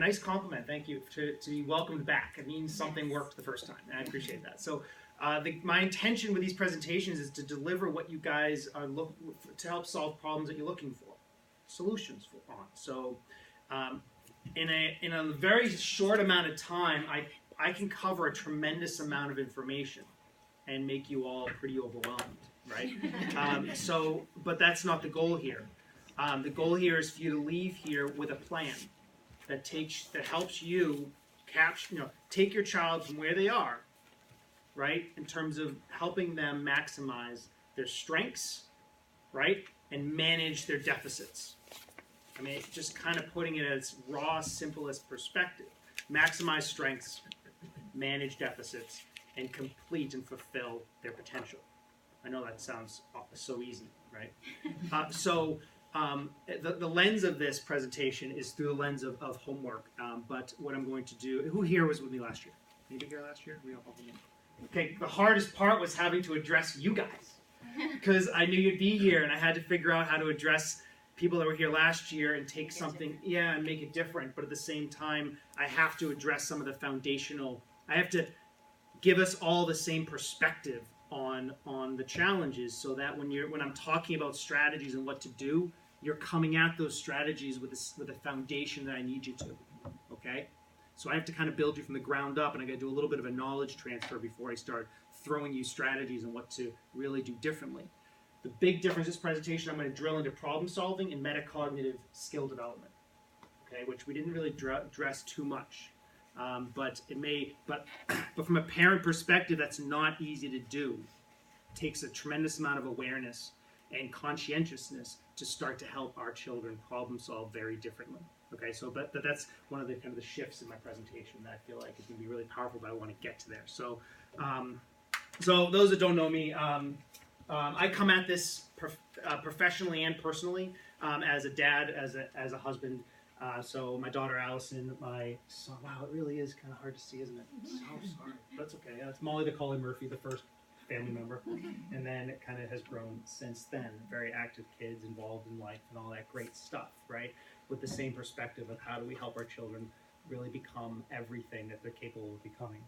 nice compliment. Thank you. To be welcomed back. It means something worked the first time, and I appreciate that. So, my intention with these presentations is to deliver what you guys are to help solve problems that you're looking for, solutions for. So, in a very short amount of time, I can cover a tremendous amount of information and make you all pretty overwhelmed, right? But that's not the goal here. The goal here is for you to leave here with a plan that helps you take your child from where they are, right, in terms of helping them maximize their strengths, right, and manage their deficits. I mean, just kind of putting it as raw, simplest perspective. Maximize strengths, manage deficits, and complete and fulfill their potential. I know that sounds so easy, right? The lens of this presentation is through the lens of homework. But what I'm going to do, who here was with me last year? Anybody here last year? Okay, the hardest part was having to address you guys. Because I knew you'd be here, and I had to figure out how to address people that were here last year and take something, and make it different. But at the same time, I have to address some of the foundational, I have to give us all the same perspective on the challenges, so that when I'm talking about strategies and what to do, you're coming at those strategies with a foundation that I need you to, okay? So I have to kind of build you from the ground up, and I got to do a little bit of a knowledge transfer before I start throwing you strategies and what to really do differently. The big difference in this presentation, I'm going to drill into problem solving and metacognitive skill development, okay, which we didn't really address too much. But from a parent perspective, that's not easy to do. It takes a tremendous amount of awareness and conscientiousness to start to help our children problem solve very differently. Okay, so but that's one of the kind of the shifts in my presentation that I feel like is going to be really powerful, but I want to get to there. So, so those that don't know me, I come at this professionally and personally, as a dad, as a husband. So my daughter Allison, my son, wow, it really is kind of hard to see, isn't it? So sorry. That's okay. It's Molly the Dr.Murphy, the first family member, and then it kind of has grown since then. Very active kids involved in life and all that great stuff, right? With the same perspective of how do we help our children really become everything that they're capable of becoming.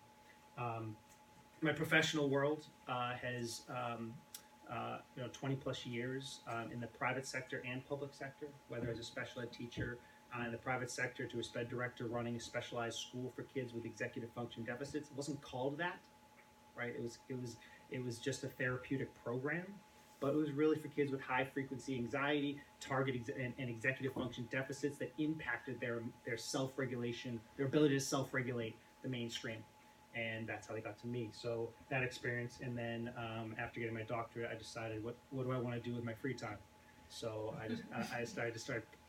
My professional world has 20 plus years in the private sector and public sector, whether as a special ed teacher in the private sector to a sped director running a specialized school for kids with executive function deficits. It wasn't called that, right? It was just a therapeutic program, but it was really for kids with high frequency anxiety, and executive function deficits that impacted their self-regulation, their ability to self-regulate the mainstream. And that's how they got to me. So that experience, and then after getting my doctorate, I decided what do I want to do with my free time. So I started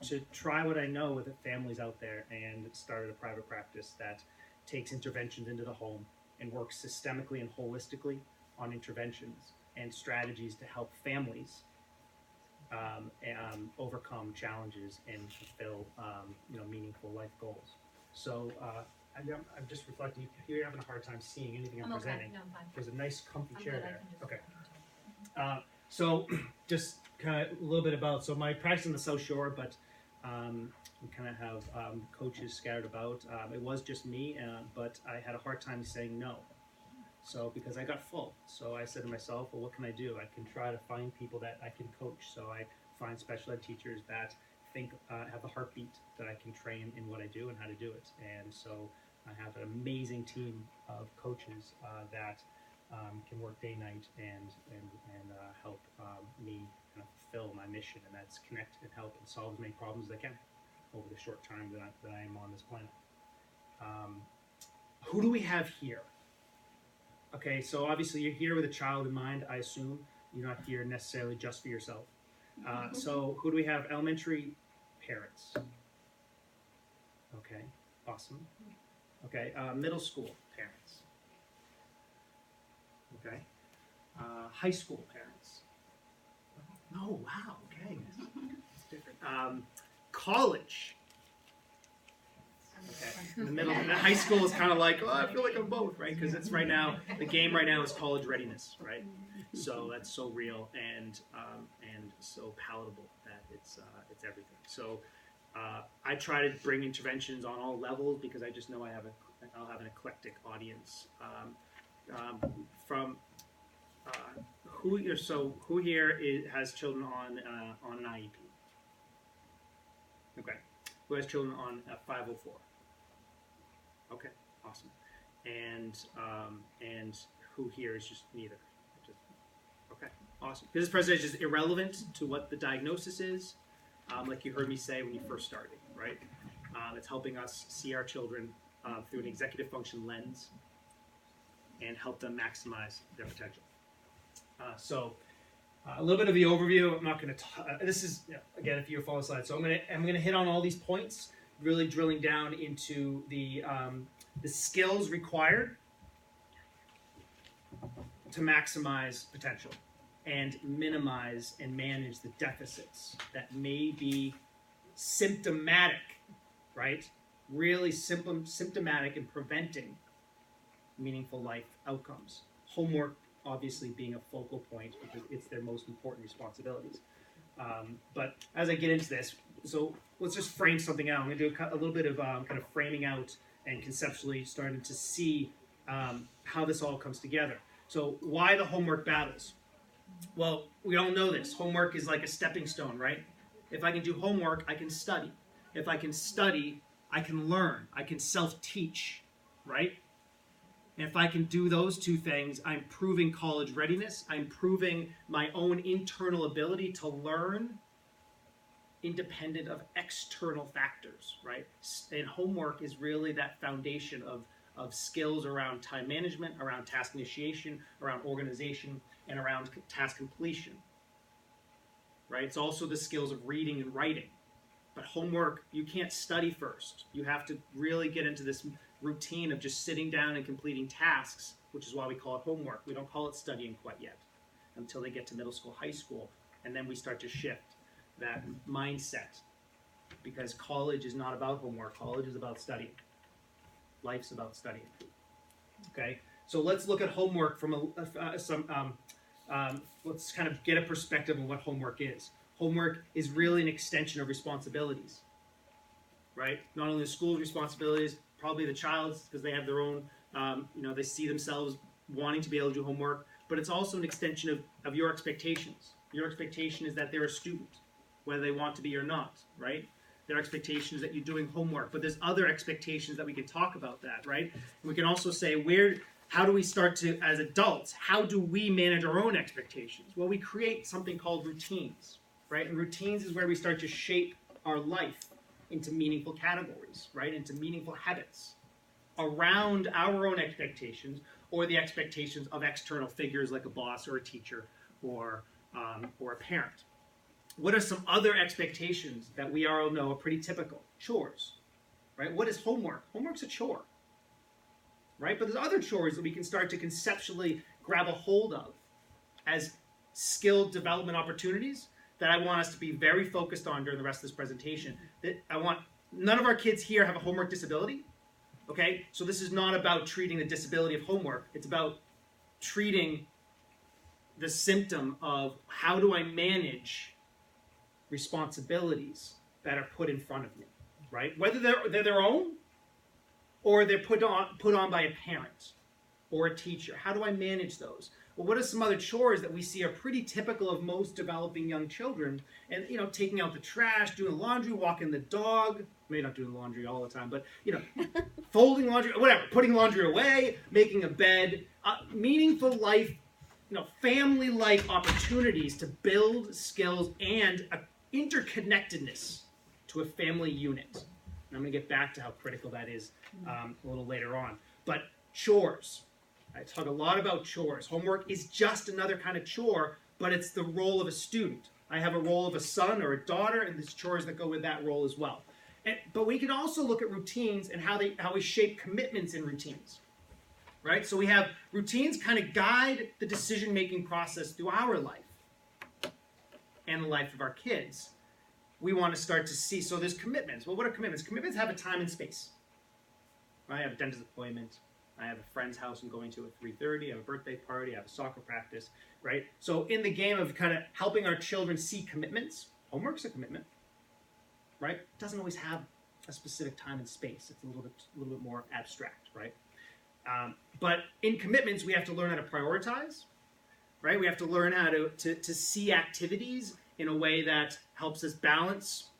to try what I know with the families out there, and started a private practice that takes interventions into the home and works systemically and holistically on interventions and strategies to help families overcome challenges and fulfill meaningful life goals. So I'm just reflecting. You're having a hard time seeing anything I'm presenting. Okay. No, I'm fine. There's a nice comfy chair there. Okay. So So just kind of a little bit about, so my practice in the South Shore, but we kind of have coaches scattered about. It was just me, but I had a hard time saying no. So because I got full. So I said to myself, well, what can I do? I can try to find people that I can coach. So I find special ed teachers that have a heartbeat that I can train in what I do and how to do it. And so I have an amazing team of coaches that can work day, night, and help me kind of fulfill my mission, and that's connect and help and solve as many problems as I can over the short time that I am on this planet. Who do we have here? Okay, so obviously you're here with a child in mind, I assume. You're not here necessarily just for yourself. So who do we have? Elementary parents. Okay, awesome. Okay, middle school parents. Okay, high school parents. Oh, wow, okay. It's different. College. Okay, in the middle, and high school is kind of like, oh, I feel like I'm both, right? Because it's right now, the game right now is college readiness, right? So that's so real and so palatable that it's everything. So I try to bring interventions on all levels because I just know I'll have an eclectic audience. From who here has children on an IEP? Okay. Who has children on a 504? Okay, awesome. And who here is just neither? Okay, awesome. This presentation is irrelevant to what the diagnosis is, like you heard me say when you first started, right? It's helping us see our children through an executive function lens and help them maximize their potential. So a little bit of the overview. I'm not going to. This is again, if you're following slides. So I'm going to hit on all these points, really drilling down into the skills required to maximize potential and minimize and manage the deficits that may be symptomatic, right? Really symptomatic in preventing meaningful life outcomes. Homework obviously being a focal point because it's their most important responsibilities. But as I get into this, so let's just frame something out. I'm going to do a little bit of kind of framing out and conceptually starting to see how this all comes together. So why the homework battles? Well, we all know this. Homework is like a stepping stone, right? If I can do homework, I can study. If I can study, I can learn. I can self-teach, right? And if I can do those two things, I'm proving college readiness. I'm proving my own internal ability to learn independent of external factors, right? And homework is really that foundation of skills around time management, around task initiation, around organization, and around task completion, right? It's also the skills of reading and writing. But homework, you can't study first. You have to really get into this routine of just sitting down and completing tasks, which is why we call it homework. We don't call it studying quite yet until they get to middle school, high school, and then we start to shift that mindset because college is not about homework. College is about studying. Life's about studying. Okay, so let's look at homework from let's kind of get a perspective on what homework is. Homework is really an extension of responsibilities, right? Not only the school's responsibilities, probably the child's because they have their own, they see themselves wanting to be able to do homework, but it's also an extension of your expectations. Your expectation is that they're a student, whether they want to be or not, right? Their expectation is that you're doing homework, but there's other expectations that we can talk about that, right? And we can also say, how do we start to, as adults, how do we manage our own expectations? Well, we create something called routines, right? And routines is where we start to shape our life into meaningful categories, right? Into meaningful habits around our own expectations or the expectations of external figures like a boss or a teacher or a parent. What are some other expectations that we all know are pretty typical? Chores, right? What is homework? Homework's a chore, right? But there's other chores that we can start to conceptually grab a hold of as skill development opportunities that I want us to be very focused on during the rest of this presentation. None of our kids here have a homework disability, okay? So this is not about treating the disability of homework. It's about treating the symptom of how do I manage responsibilities that are put in front of me, right? Whether they're their own or they're put on by a parent or a teacher. How do I manage those? Well, what are some other chores that we see are pretty typical of most developing young children? And, taking out the trash, doing laundry, walking the dog, maybe not doing laundry all the time, but, folding laundry, whatever, putting laundry away, making a bed, meaningful life, family-like opportunities to build skills and interconnectedness to a family unit. And I'm going to get back to how critical that is a little later on. But chores. I talk a lot about chores. Homework is just another kind of chore, but it's the role of a student. I have a role of a son or a daughter, and there's chores that go with that role as well. But we can also look at routines and how we shape commitments in routines. Right? So we have routines kind of guide the decision-making process through our life and the life of our kids. We want to start to see, so there's commitments. Well, what are commitments? Commitments have a time and space. I have a dentist appointment. I have a friend's house I'm going to at 3:30. I have a birthday party. I have a soccer practice, right? So in the game of kind of helping our children see commitments, homework's a commitment. right, doesn't always have a specific time and space. It's a little bit more abstract, right? But in commitments, we have to learn how to prioritize, right? We have to learn how to see activities in a way that helps us balance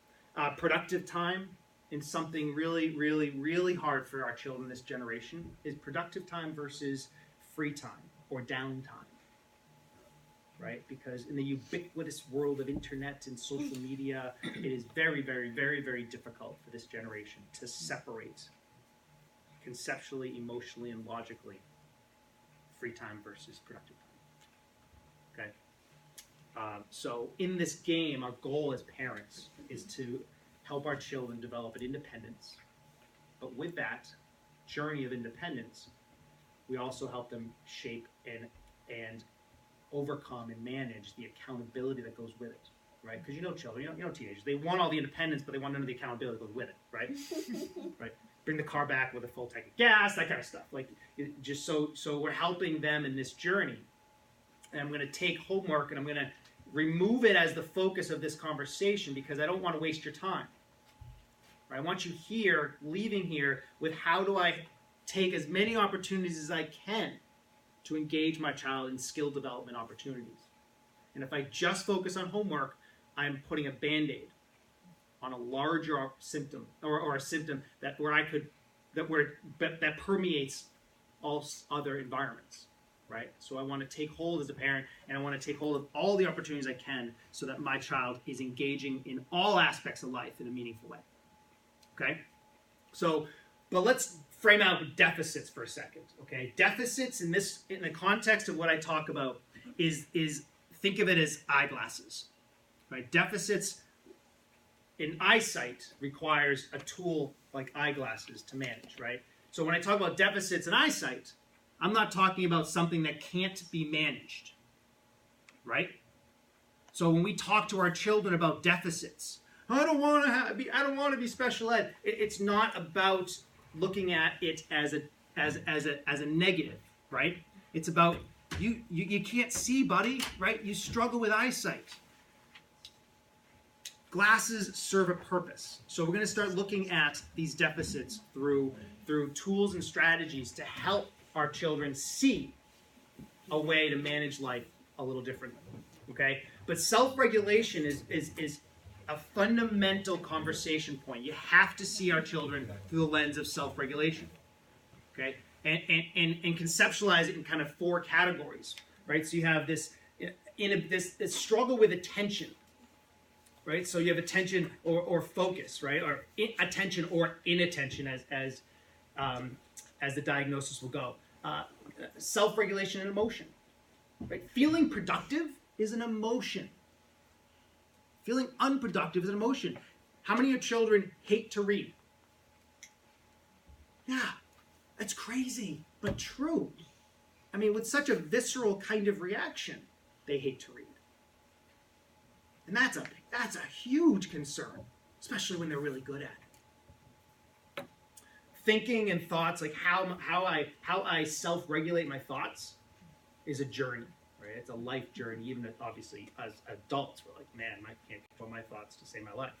productive time. In something really, really, really hard for our children this generation is productive time versus free time or downtime, right? Because in the ubiquitous world of internet and social media, it is very, very, very, very difficult for this generation to separate conceptually, emotionally, and logically free time versus productive time, okay? So in this game, our goal as parents is to help our children develop an independence. But with that journey of independence, we also help them shape and overcome and manage the accountability that goes with it, right? Because you know children, you know teenagers, they want all the independence, but they want none of the accountability that goes with it, right? Right. Bring the car back with a full tank of gas, that kind of stuff. Like, just so we're helping them in this journey. And I'm going to take homework and I'm going to remove it as the focus of this conversation because I don't want to waste your time. Right? I want you here, leaving here, with how do I take as many opportunities as I can to engage my child in skill development opportunities. And if I just focus on homework, I'm putting a Band-Aid on a larger symptom, or a symptom that permeates all other environments. Right? So I want to take hold as a parent, and I want to take hold of all the opportunities I can so that my child is engaging in all aspects of life in a meaningful way. Okay? So, but let's frame out deficits for a second. Okay? Deficits in the context of what I talk about is think of it as eyeglasses. Right? Deficits in eyesight requires a tool like eyeglasses to manage, right? So when I talk about deficits in eyesight, I'm not talking about something that can't be managed, right? So when we talk to our children about deficits, I don't want to be special ed. It's not about looking at it as a negative, right? It's about you can't see, buddy, right? You struggle with eyesight. Glasses serve a purpose. So we're going to start looking at these deficits through tools and strategies to help our children see a way to manage life a little differently, okay? But self-regulation is a fundamental conversation point. You have to see our children through the lens of self-regulation, okay? And conceptualize it in kind of 4 categories, right? So you have this struggle with attention, right? So you have attention or focus, right? Or attention or inattention as the diagnosis will go. Self-regulation and emotion. Right? Feeling productive is an emotion. Feeling unproductive is an emotion. How many of your children hate to read? Yeah, that's crazy, but true. I mean, with such a visceral kind of reaction, they hate to read. And that's a huge concern, especially when they're really good at it. Thinking and thoughts, like how I self-regulate my thoughts, is a journey, right? It's a life journey. Even obviously as adults, we're like, man, I can't control my thoughts to save my life.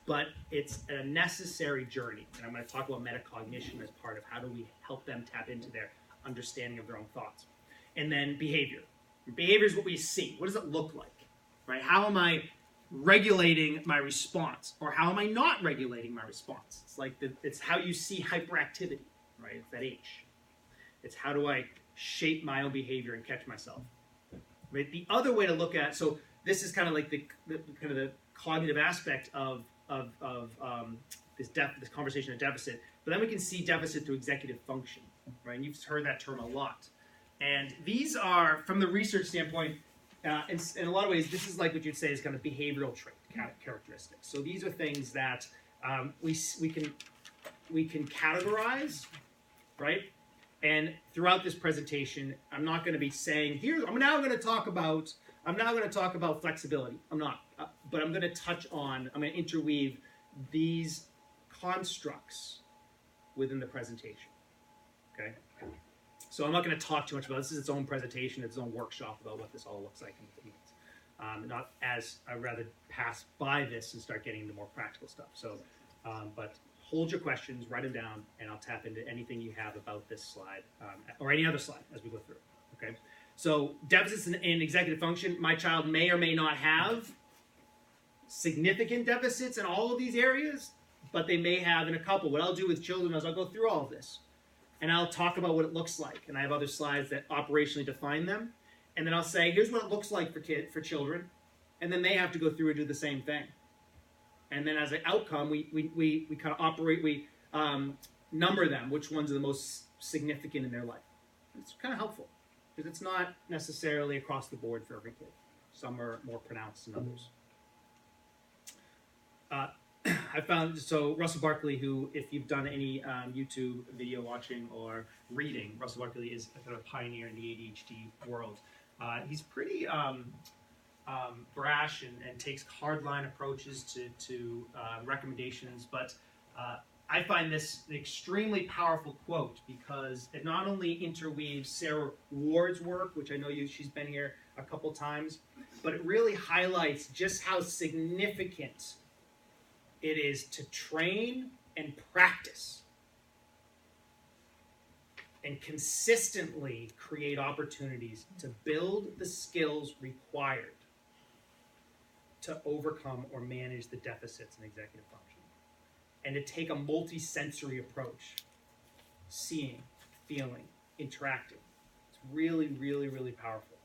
But it's a necessary journey, and I'm going to talk about metacognition as part of how do we help them tap into their understanding of their own thoughts. And then behavior. Behavior is what we see. What does it look like, right? How am I regulating my response, or how am I not regulating my response? It's like it's how you see hyperactivity, right? It's that H. It's how do I shape my own behavior and catch myself, right? The other way to look at, so this is kind of like the kind of the cognitive aspect of this conversation of deficit, but then we can see deficit through executive function, right? And you've heard that term a lot. And these are, from the research standpoint, in a lot of ways, this is like what you'd say is kind of behavioral trait characteristics. So these are things that we can categorize, right? And throughout this presentation, I'm not going to be saying I'm now going to talk about flexibility. I'm not, but I'm going to interweave these constructs within the presentation. Okay. So I'm not going to talk too much about this. This is its own presentation, its own workshop about what this all looks like and what it means. Not as I'd rather pass by this and start getting into more practical stuff. So, but hold your questions, write them down, and I'll tap into anything you have about this slide or any other slide as we go through. Okay. So deficits in executive function. My child may or may not have significant deficits in all of these areas, but they may have in a couple. What I'll do with children is I'll go through all of this, and I'll talk about what it looks like. And I have other slides that operationally define them. And then I'll say, here's what it looks like for children. And then they have to go through and do the same thing. And then as an outcome, we kind of operate, we number them, which ones are the most significant in their life. It's kind of helpful because it's not necessarily across the board for every kid. Some are more pronounced than others. I found, so Russell Barkley, who, if you've done any YouTube video watching or reading, Russell Barkley is a kind of pioneer in the ADHD world. He's pretty brash and takes hardline approaches to recommendations, but I find this an extremely powerful quote because it not only interweaves Sarah Ward's work, which I know she's been here a couple times, but it really highlights just how significant it is to train and practice and consistently create opportunities to build the skills required to overcome or manage the deficits in executive function. And to take a multi-sensory approach, seeing, feeling, interacting. It's really, really, really powerful.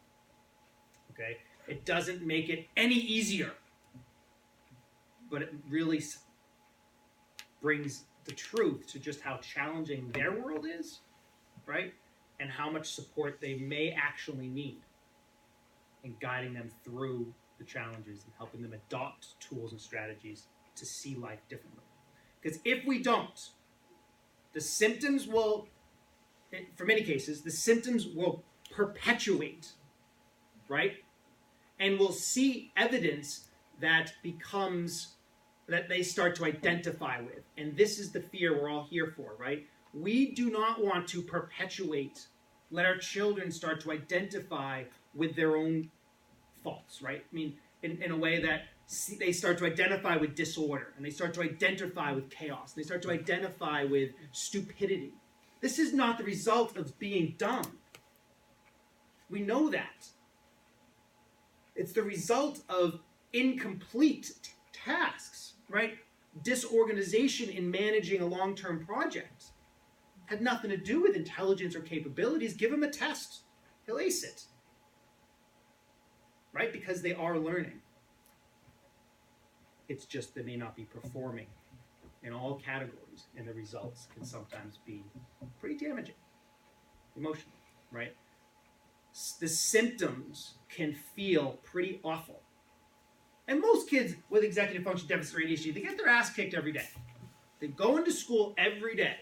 Okay? It doesn't make it any easier, but it really brings the truth to just how challenging their world is, right? And how much support they may actually need in guiding them through the challenges and helping them adopt tools and strategies to see life differently. Because if we don't, the symptoms will, for many cases, the symptoms will perpetuate, right? And we'll see evidence that they start to identify with. And this is the fear we're all here for, right? We do not want to let our children start to identify with their own faults, right? I mean, in a way that they start to identify with disorder, and they start to identify with chaos, and they start to identify with stupidity. This is not the result of being dumb. We know that. It's the result of incomplete tasks, right? Disorganization in managing a long-term project had nothing to do with intelligence or capabilities. Give him a test. He'll ace it. Right? Because they are learning. It's just they may not be performing in all categories, and the results can sometimes be pretty damaging emotionally, right? The symptoms can feel pretty awful. And most kids with executive function deficit or ADHD, they get their ass kicked every day. They go into school every day,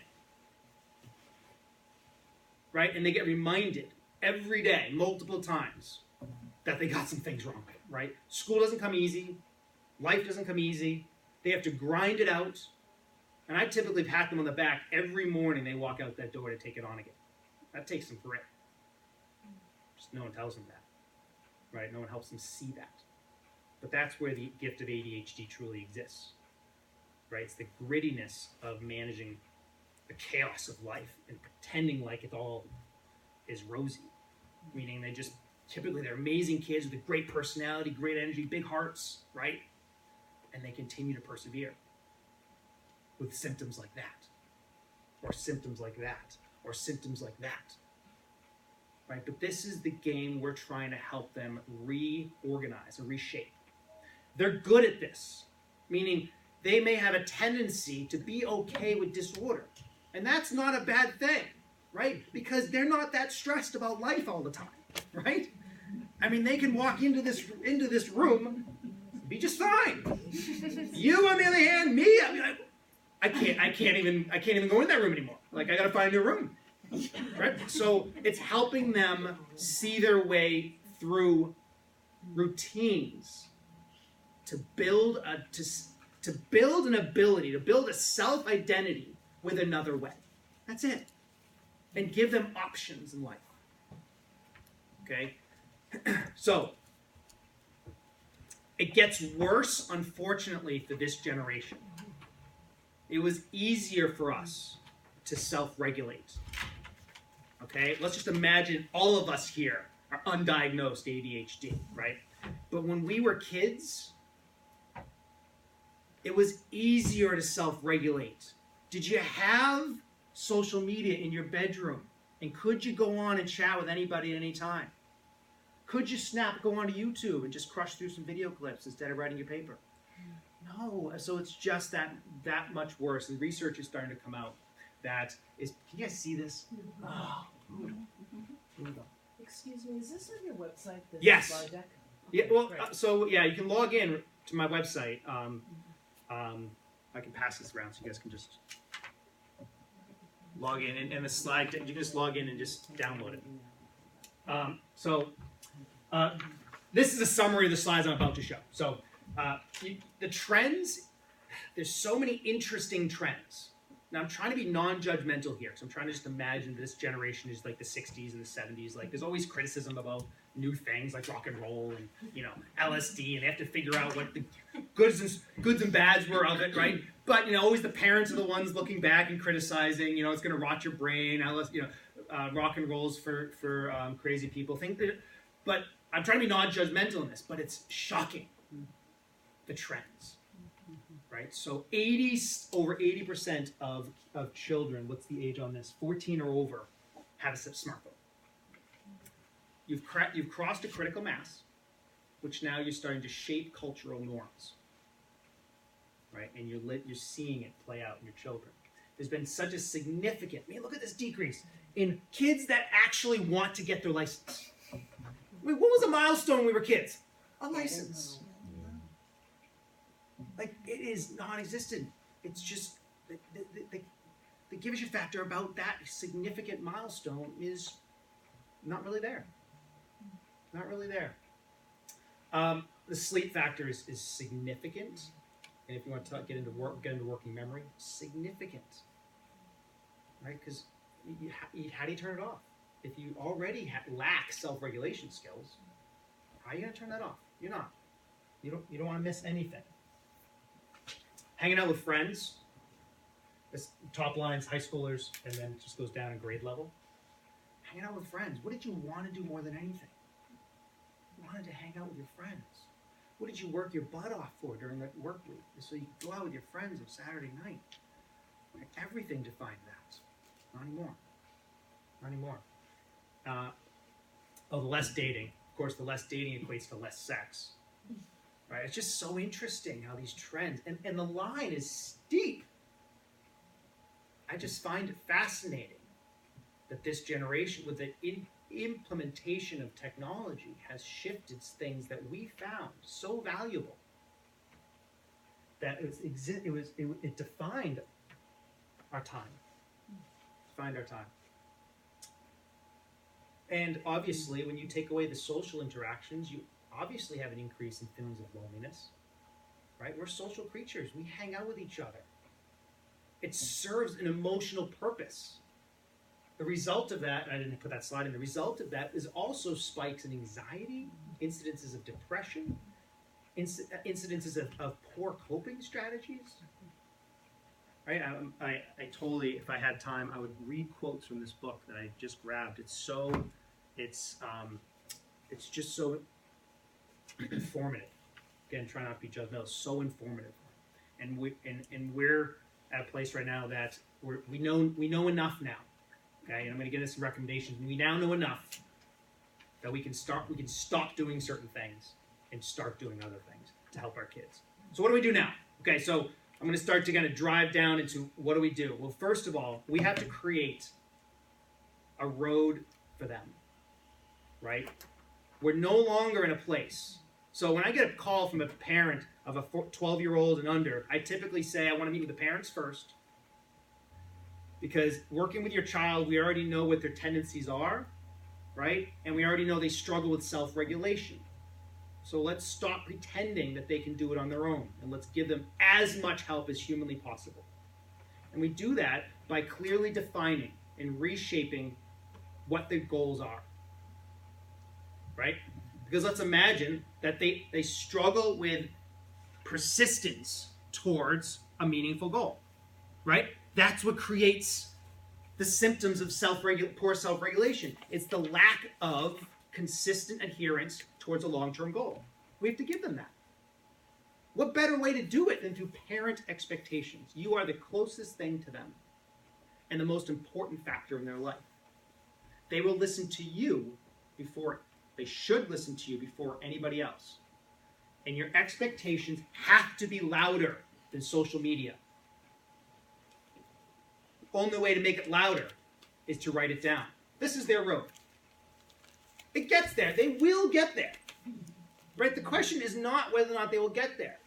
right? And they get reminded every day, multiple times, that they got some things wrong, right? School doesn't come easy. Life doesn't come easy. They have to grind it out. And I typically pat them on the back every morning they walk out that door to take it on again. That takes some grit. Just no one tells them that, right? No one helps them see that. But that's where the gift of ADHD truly exists, right? It's the grittiness of managing the chaos of life and pretending like it all is rosy, meaning they're amazing kids with a great personality, great energy, big hearts, right? And they continue to persevere with symptoms like that, or symptoms like that, or symptoms like that, right? But this is the game we're trying to help them reorganize and reshape. They're good at this, meaning they may have a tendency to be okay with disorder. And that's not a bad thing, right? Because they're not that stressed about life all the time, right? I mean, they can walk into this room, be just fine. You, on the other hand, me, I mean, I can't even go in that room anymore. Like, I got to find a new room, right? So it's helping them see their way through routines to build an ability, to build a self-identity with another way. That's it. And give them options in life. Okay? So, It gets worse, unfortunately, for this generation. It was easier for us to self-regulate. Okay? Let's just imagine all of us here are undiagnosed ADHD, right? But when we were kids, it was easier to self-regulate. Did you have social media in your bedroom? And could you go on and chat with anybody at any time? Could you go onto YouTube and just crush through some video clips instead of writing your paper? No. So it's just that much worse. And research is starting to come out that is. Can you guys see this? Oh, brutal. Excuse me, is this on your website? This Yes. slide deck? Yeah. Well, Great. so yeah, you can log in to my website. I can pass this around so you guys can just log in, and the slide. You can just log in and just download it. This is a summary of the slides I'm about to show. So the trends, there's so many interesting trends. Now I'm trying to be non-judgmental here, so I'm trying to just imagine this generation is like the 60s and the 70s. Like there's always criticism about new things like rock and roll and LSD, and they have to figure out what the goods and bads were of it, right? But always the parents are the ones looking back and criticizing. It's going to rot your brain. Rock and roll's for crazy people. But I'm trying to be non-judgmental in this, but it's shocking, the trends, right? So over 80% of children, what's the age on this? 14 or over, have a smartphone. You've crossed a critical mass, which now you're starting to shape cultural norms, right? And you're seeing it play out in your children. There's been such a significant, look at this decrease in kids that actually want to get their license. What was a milestone when we were kids? A license. Like, it is non-existent. It's just the give-a-shit factor about that significant milestone is not really there. Not really there. The sleep factor is significant, and if you want to get into working memory, significant, right? Because how do you turn it off? If you already lack self-regulation skills, how are you going to turn that off? You're not. You don't want to miss anything. Hanging out with friends. This top line's high schoolers, and then it just goes down in grade level. Hanging out with friends. What did you want to do more than anything? You wanted to hang out with your friends. What did you work your butt off for during the work week? So you could go out with your friends on Saturday night. Everything defined that. Not anymore. Not anymore. The less dating. Of course, the less dating equates to less sex. Right? It's just so interesting how these trends, and the line is steep. I just find it fascinating that this generation, with the implementation of technology, has shifted things that we found so valuable that it defined our time. Defined our time. And obviously, when you take away the social interactions, you obviously have an increase in feelings of loneliness. Right? We're social creatures. We hang out with each other. It serves an emotional purpose. The result of that, and I didn't put that slide in, the result of that is also spikes in anxiety, incidences of depression, incidences of poor coping strategies. Right? I totally, if I had time, I would read quotes from this book that I just grabbed. It's just so informative. Again, try not to be judgmental. So informative, and we're at a place right now that we know enough now. Okay, and I'm going to get into some recommendations. We now know enough that we can stop doing certain things and start doing other things to help our kids. So what do we do now? Okay, so I'm going to start to kind of drive down into what do we do? Well, first of all, we have to create a road for them, right? We're no longer in a place. So when I get a call from a parent of a 12-year-old and under, I typically say I want to meet with the parents first, because working with your child, we already know what their tendencies are, right? And we already know they struggle with self-regulation. So let's stop pretending that they can do it on their own, and let's give them as much help as humanly possible. And we do that by clearly defining and reshaping what their goals are, right? Because let's imagine that they struggle with persistence towards a meaningful goal, right? That's what creates the symptoms of poor self-regulation. It's the lack of consistent adherence towards a long-term goal. We have to give them that. What better way to do it than through parent expectations? You are the closest thing to them and the most important factor in their life. They will listen to you they should listen to you before anybody else. And your expectations have to be louder than social media. The only way to make it louder is to write it down. This is their road. It gets there. They will get there. Right? The question is not whether or not they will get there.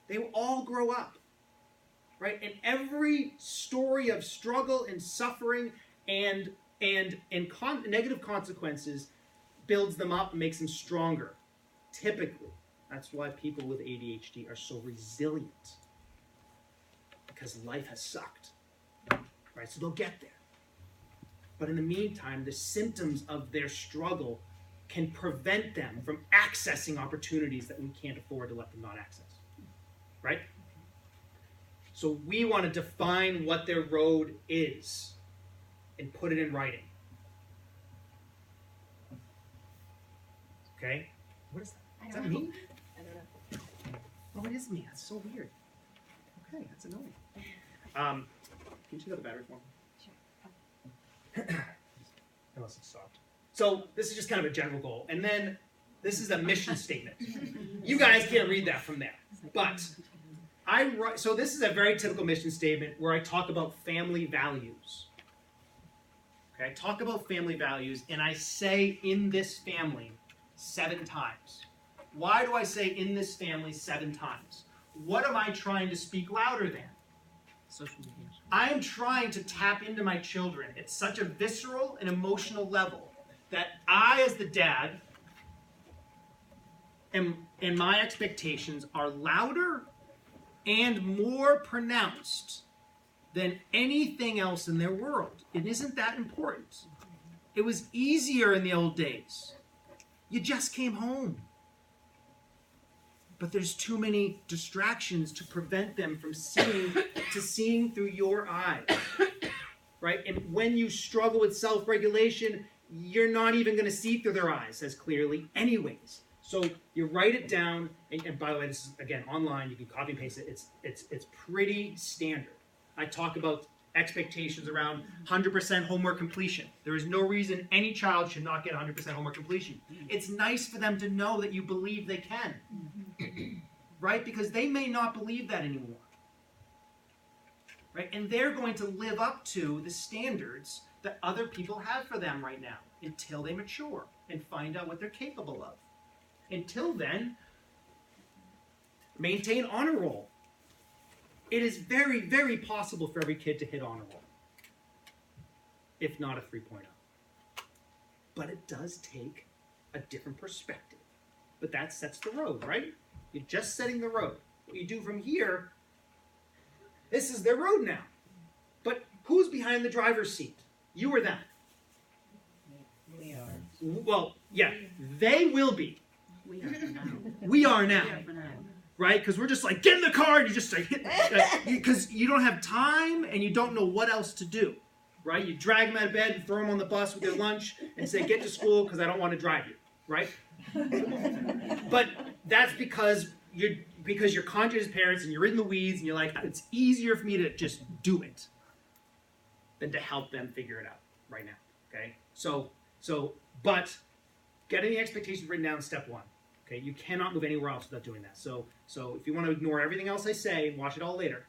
They will all grow up. Right? And every story of struggle and suffering and negative consequences builds them up and makes them stronger. Typically. That's why people with ADHD are so resilient. Because life has sucked. Right? So they'll get there. But in the meantime, the symptoms of their struggle can prevent them from accessing opportunities that we can't afford to let them not access. Right? So we want to define what their road is and put it in writing. Okay? What is that? Is that me? I don't know. Oh, it is me. That's so weird. Okay, that's annoying. Can you take out the battery for me? Unless it's soft. So this is just kind of a general goal. And then this is a mission statement. You guys can't read that from there. But so this is a very typical mission statement where I talk about family values. Okay, I talk about family values and I say in this family 7 times. Why do I say in this family 7 times? What am I trying to speak louder than? Social media. I am trying to tap into my children at such a visceral and emotional level that I, as the dad, and my expectations are louder and more pronounced than anything else in their world. It isn't that important. It was easier in the old days. You just came home. But there's too many distractions to prevent them from seeing through your eyes. Right? And when you struggle with self-regulation, you're not even going to see through their eyes as clearly anyways. So you write it down, and by the way, this is, again, online, you can copy and paste it. It's pretty standard. I talk about expectations around 100% homework completion. There is no reason any child should not get 100% homework completion. It's nice for them to know that you believe they can. Right? Because they may not believe that anymore. Right? And they're going to live up to the standards that other people have for them right now until they mature and find out what they're capable of. Until then, maintain honor roll. It is very, very possible for every kid to hit honor roll, if not a 3.0. But it does take a different perspective. But that sets the road, right? You're just setting the road. What you do from here, this is their road now. But who's behind the driver's seat? You or them? We are. Well, yeah, they will be. We are now. We are now. For now. Right? Because we're just like, get in the car, and you just like, because you don't have time and you don't know what else to do. Right? You drag them out of bed and throw them on the bus with their lunch and say, get to school because I don't want to drive you. Right? But that's because you're conscious parents and you're in the weeds and you're like, it's easier for me to just do it than to help them figure it out right now. Okay? But getting the expectations written down is step 1. Okay? You cannot move anywhere else without doing that. So if you want to ignore everything else I say and watch it all later,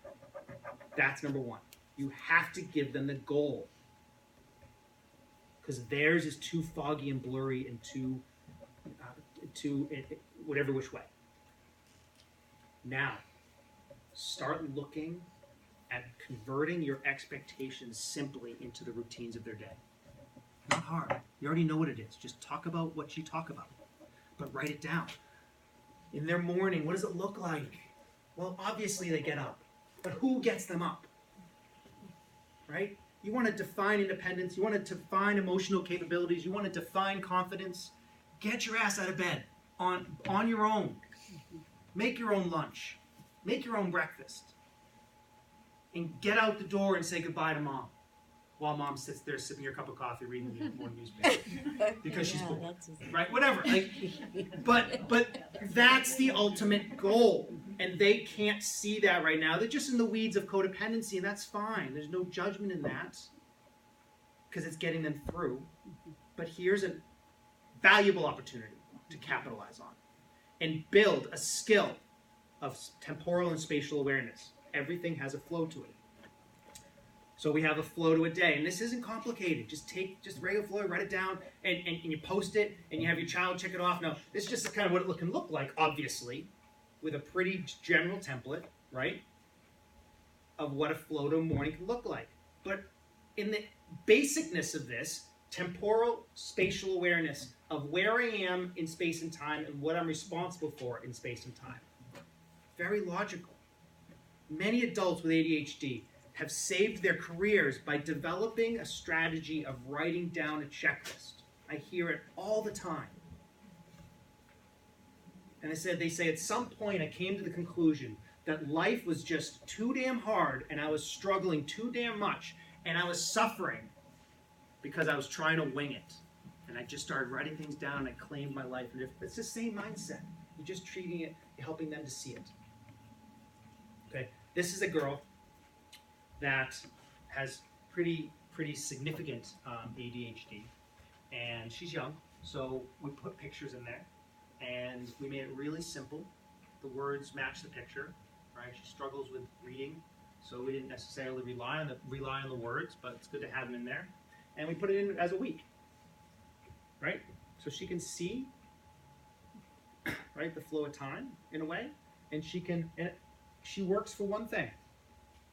that's number 1. You have to give them the goal. Because theirs is too foggy and blurry and too whatever which way. Now, start looking at converting your expectations simply into the routines of their day. Not hard. You already know what it is. Just talk about what you talk about. But write it down. In their morning, what does it look like? Well, obviously they get up. But who gets them up? Right? You want to define independence. You want to define emotional capabilities. You want to define confidence. Get your ass out of bed on your own. Make your own lunch. Make your own breakfast. And get out the door and say goodbye to mom. While mom sits there sipping your cup of coffee, reading the morning newspaper. Because she's bored. Right? Whatever. Like, but that's the ultimate goal. And they can't see that right now. They're just in the weeds of codependency, and that's fine. There's no judgment in that. Because it's getting them through. But here's a valuable opportunity to capitalize on. And build a skill of temporal and spatial awareness. Everything has a flow to it. So we have a flow to a day, and this isn't complicated. Just regular flow, write it down, and you post it, and you have your child check it off. Now, this is just kind of what it can look like, obviously, with a pretty general template, right, of what a flow to a morning can look like. But in the basicness of this, temporal spatial awareness of where I am in space and time and what I'm responsible for in space and time. Very logical. Many adults with ADHD have saved their careers by developing a strategy of writing down a checklist. I hear it all the time. And they say at some point I came to the conclusion that life was just too damn hard and I was struggling too damn much and I was suffering because I was trying to wing it. And I just started writing things down and I claimed my life. And it's the same mindset. You're just treating it, you're helping them to see it. Okay, this is a girl that has pretty significant ADHD, and she's young, so we put pictures in there, and we made it really simple. The words match the picture, right? She struggles with reading, so we didn't necessarily rely on the words, but it's good to have them in there. And we put it in as a week, right? So she can see, right, the flow of time in a way, and she works for one thing.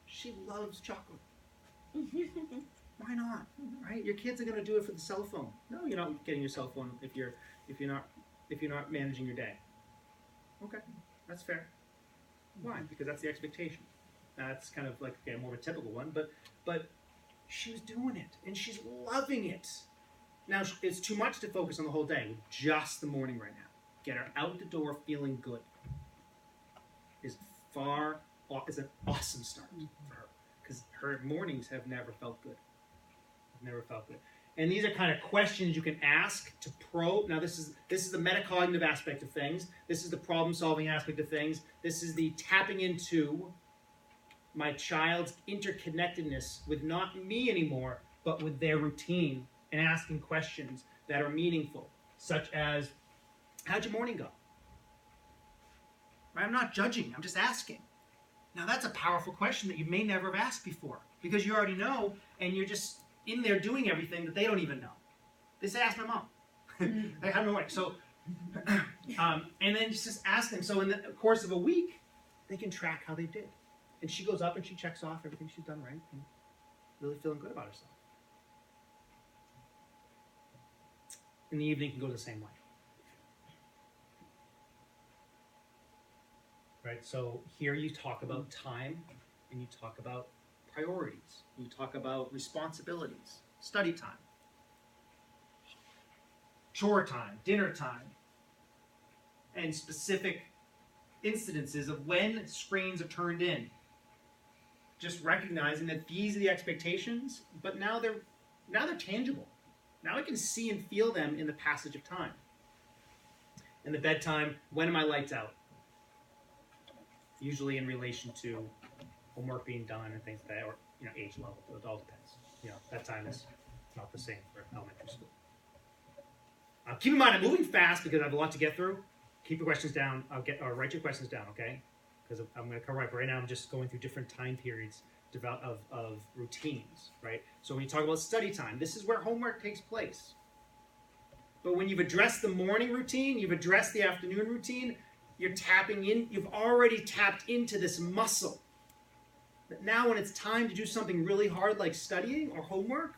She loves chocolate. Why not? Right? Your kids are going to do it for the cell phone. No, you're not getting your cell phone if you're not managing your day. Okay, that's fair. Why? Because that's the expectation. That's kind of like more of a typical one, but she was doing it and she's loving it. Now it's too much to focus on the whole day with just the morning right now. Get her out the door feeling good. Is an awesome start for her because her mornings have never felt good. And these are kind of questions you can ask to probe. Now this is the metacognitive aspect of things. This is the problem-solving aspect of things. This is the tapping into my child's interconnectedness with not me anymore, but with their routine and asking questions that are meaningful, such as, how'd your morning go? Right? I'm not judging, I'm just asking. Now that's a powerful question that you may never have asked before because you already know and you're just in there doing everything that they don't even know. They say, ask my mom. I have no way. So, and then just ask them. So in the course of a week, they can track how they did. And she goes up and she checks off everything she's done right and really feeling good about herself. In the evening, can go the same way. Right, so here you talk about time and you talk about priorities. You talk about responsibilities, study time, chore time, dinner time, and specific incidences of when screens are turned in. Just recognizing that these are the expectations, but now they're tangible. Now I can see and feel them in the passage of time. In the bedtime, when are my lights out? Usually in relation to homework being done and things like that, or age level. It all depends. That time is not the same for elementary school. Keep in mind, I'm moving fast because I have a lot to get through. Keep your questions down. Write your questions down, okay? Because I'm going to cover right now. I'm just going through different time periods of routines, right? So when you talk about study time, this is where homework takes place. But when you've addressed the morning routine, you've addressed the afternoon routine, you're tapping in. You've already tapped into this muscle. But now when it's time to do something really hard like studying or homework,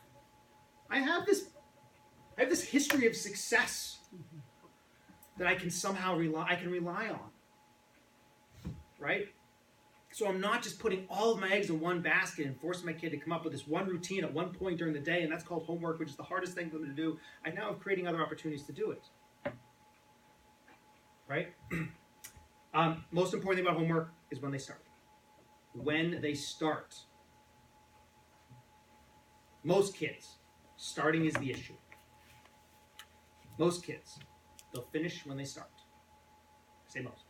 I have this history of success that I can somehow rely on. Right? So I'm not just putting all of my eggs in one basket and forcing my kid to come up with this one routine at one point during the day, and that's called homework, which is the hardest thing for them to do. I now am creating other opportunities to do it. right? Most important thing about homework is when they start. When they start. Most kids, starting is the issue. Most kids, they'll finish when they start. I say most.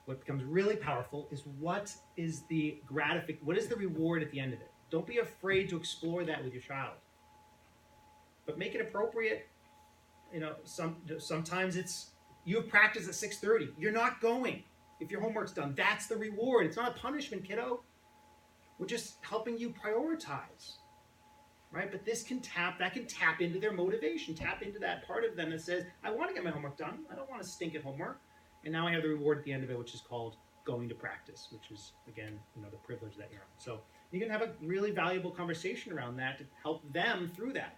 What becomes really powerful is what is the reward at the end of it. Don't be afraid to explore that with your child. But make it appropriate. You know, sometimes it's, you have practice at 6:30. You're not going if your homework's done. That's the reward. It's not a punishment, kiddo. We're just helping you prioritize. Right? But that can tap into their motivation, tap into that part of them that says, I want to get my homework done. I don't want to stink at homework. And now I have the reward at the end of it, which is called going to practice, which is, again, you know, the privilege that you're on. So you can have a really valuable conversation around that to help them through that.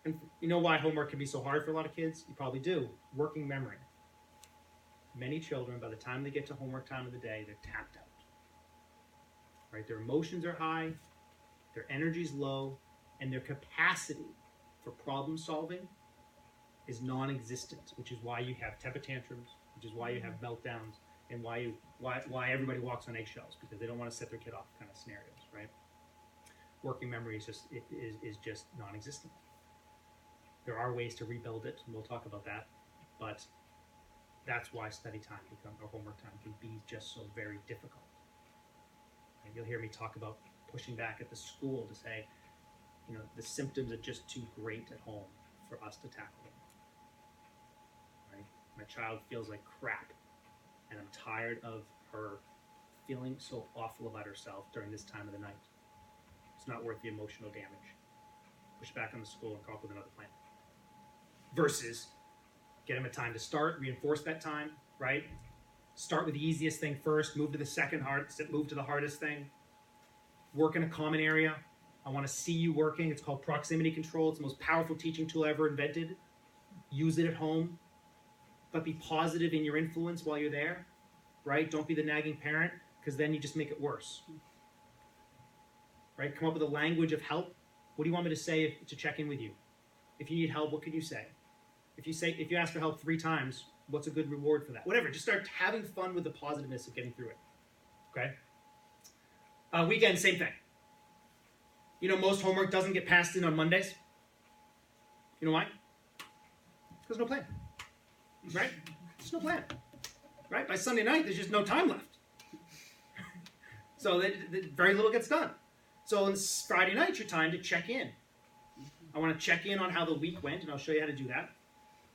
And you know why homework can be so hard for a lot of kids? You probably do. Working memory. Many children, by the time they get to homework time of the day, they're tapped out. Right? Their emotions are high, their energy's low, and their capacity for problem solving is non-existent, which is why you have temper tantrums, which is why you have meltdowns, and why everybody walks on eggshells, because they don't want to set their kid off kind of scenarios, right? Working memory is just non-existent. There are ways to rebuild it, and we'll talk about that, but that's why study time or homework time can be just so very difficult. And you'll hear me talk about pushing back at the school to say, you know, the symptoms are just too great at home for us to tackle them. Right? My child feels like crap, and I'm tired of her feeling so awful about herself during this time of the night. It's not worth the emotional damage. Push back on the school and come up with another plan. Versus get them a time to start, reinforce that time, right? Start with the easiest thing first, move to the second hardest, move to the hardest thing. Work in a common area. I want to see you working. It's called proximity control. It's the most powerful teaching tool ever invented. Use it at home, but be positive in your influence while you're there, right? Don't be the nagging parent, because then you just make it worse. Right? Come up with a language of help. What do you want me to say to check in with you? If you need help, what can you say? If you ask for help 3 times, what's a good reward for that? Whatever. Just start having fun with the positiveness of getting through it. Okay? Weekend, same thing. You know, most homework doesn't get passed in on Mondays. You know why? There's no plan. Right? There's no plan. Right? By Sunday night, there's just no time left. So very little gets done. So on Friday night, your time to check in. I want to check in on how the week went, and I'll show you how to do that.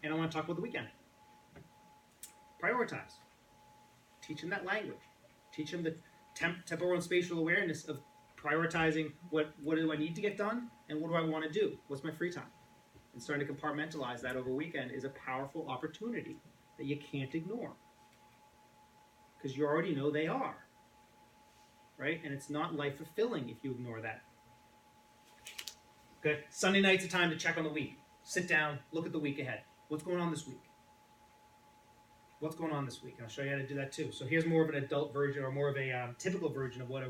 And I want to talk about the weekend. Prioritize. Teach them that language. Teach them the temporal and spatial awareness of prioritizing what do I need to get done and what do I want to do? What's my free time? And starting to compartmentalize that over a weekend is a powerful opportunity that you can't ignore. Because you already know they are. Right? And it's not life fulfilling if you ignore that. Okay? Sunday night's a time to check on the week. Sit down, look at the week ahead. What's going on this week? What's going on this week? And I'll show you how to do that too. So here's more of an adult version, or more of a typical version of what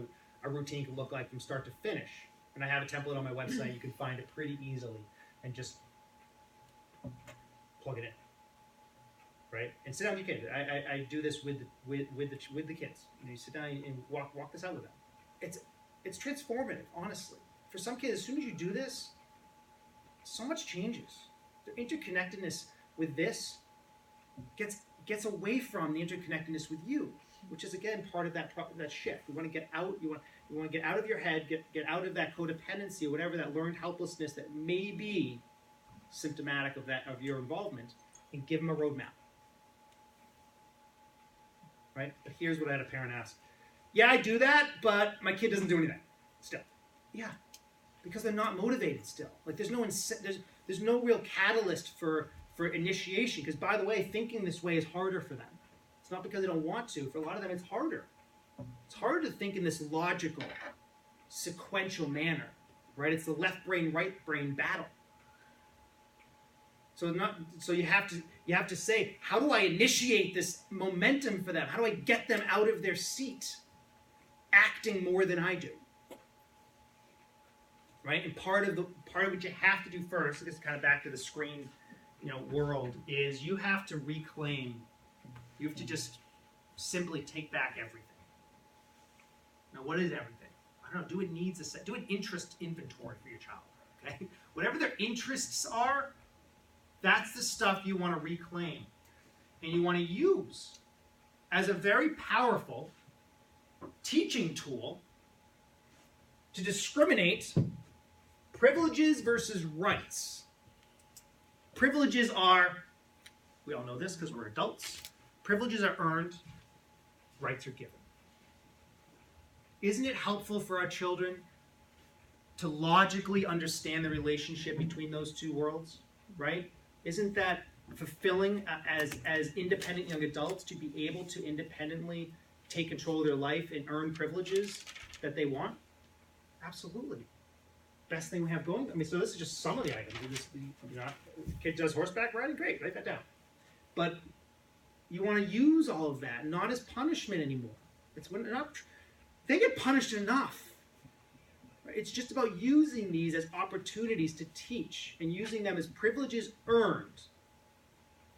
a routine can look like from start to finish. And I have a template on my website. You can find it pretty easily and just plug it in. Right? And sit down with your kids. I do this with the kids. You know, you sit down and walk this out with them. It's transformative, honestly. For some kids, as soon as you do this, so much changes. Their interconnectedness with this gets away from the interconnectedness with you, which is again part of that shift. We want to get out. You want to get out of your head, get out of that codependency or whatever, that learned helplessness that may be symptomatic of your involvement, and give them a roadmap. Right? But here's what I had a parent ask. Yeah, I do that, but my kid doesn't do anything still. Yeah, because they're not motivated still. Like there's no real catalyst for initiation. Because by the way, thinking this way is harder for them. It's not because they don't want to. For a lot of them, it's harder. It's harder to think in this logical, sequential manner. Right? It's the left brain, right brain battle. So you have to say, how do I initiate this momentum for them? How do I get them out of their seat, acting more than I do? Right? And part of what you have to do first, this is kind of back to the screen, world is you have to reclaim. You have to just simply take back everything. Now, what is everything? I don't know. Do an interest inventory for your child. Okay, whatever their interests are, that's the stuff you want to reclaim, and you want to use as a very powerful teaching tool to discriminate privileges versus rights. Privileges are, we all know this because we're adults, privileges are earned, rights are given. Isn't it helpful for our children to logically understand the relationship between those two worlds, right? Isn't that fulfilling as independent young adults to be able to independently take control of their life and earn privileges that they want? Absolutely. Best thing we have going. I mean, so this is just some of the items. Kid does horseback riding, great, write that down. But you want to use all of that, not as punishment anymore. They get punished enough. It's just about using these as opportunities to teach and using them as privileges earned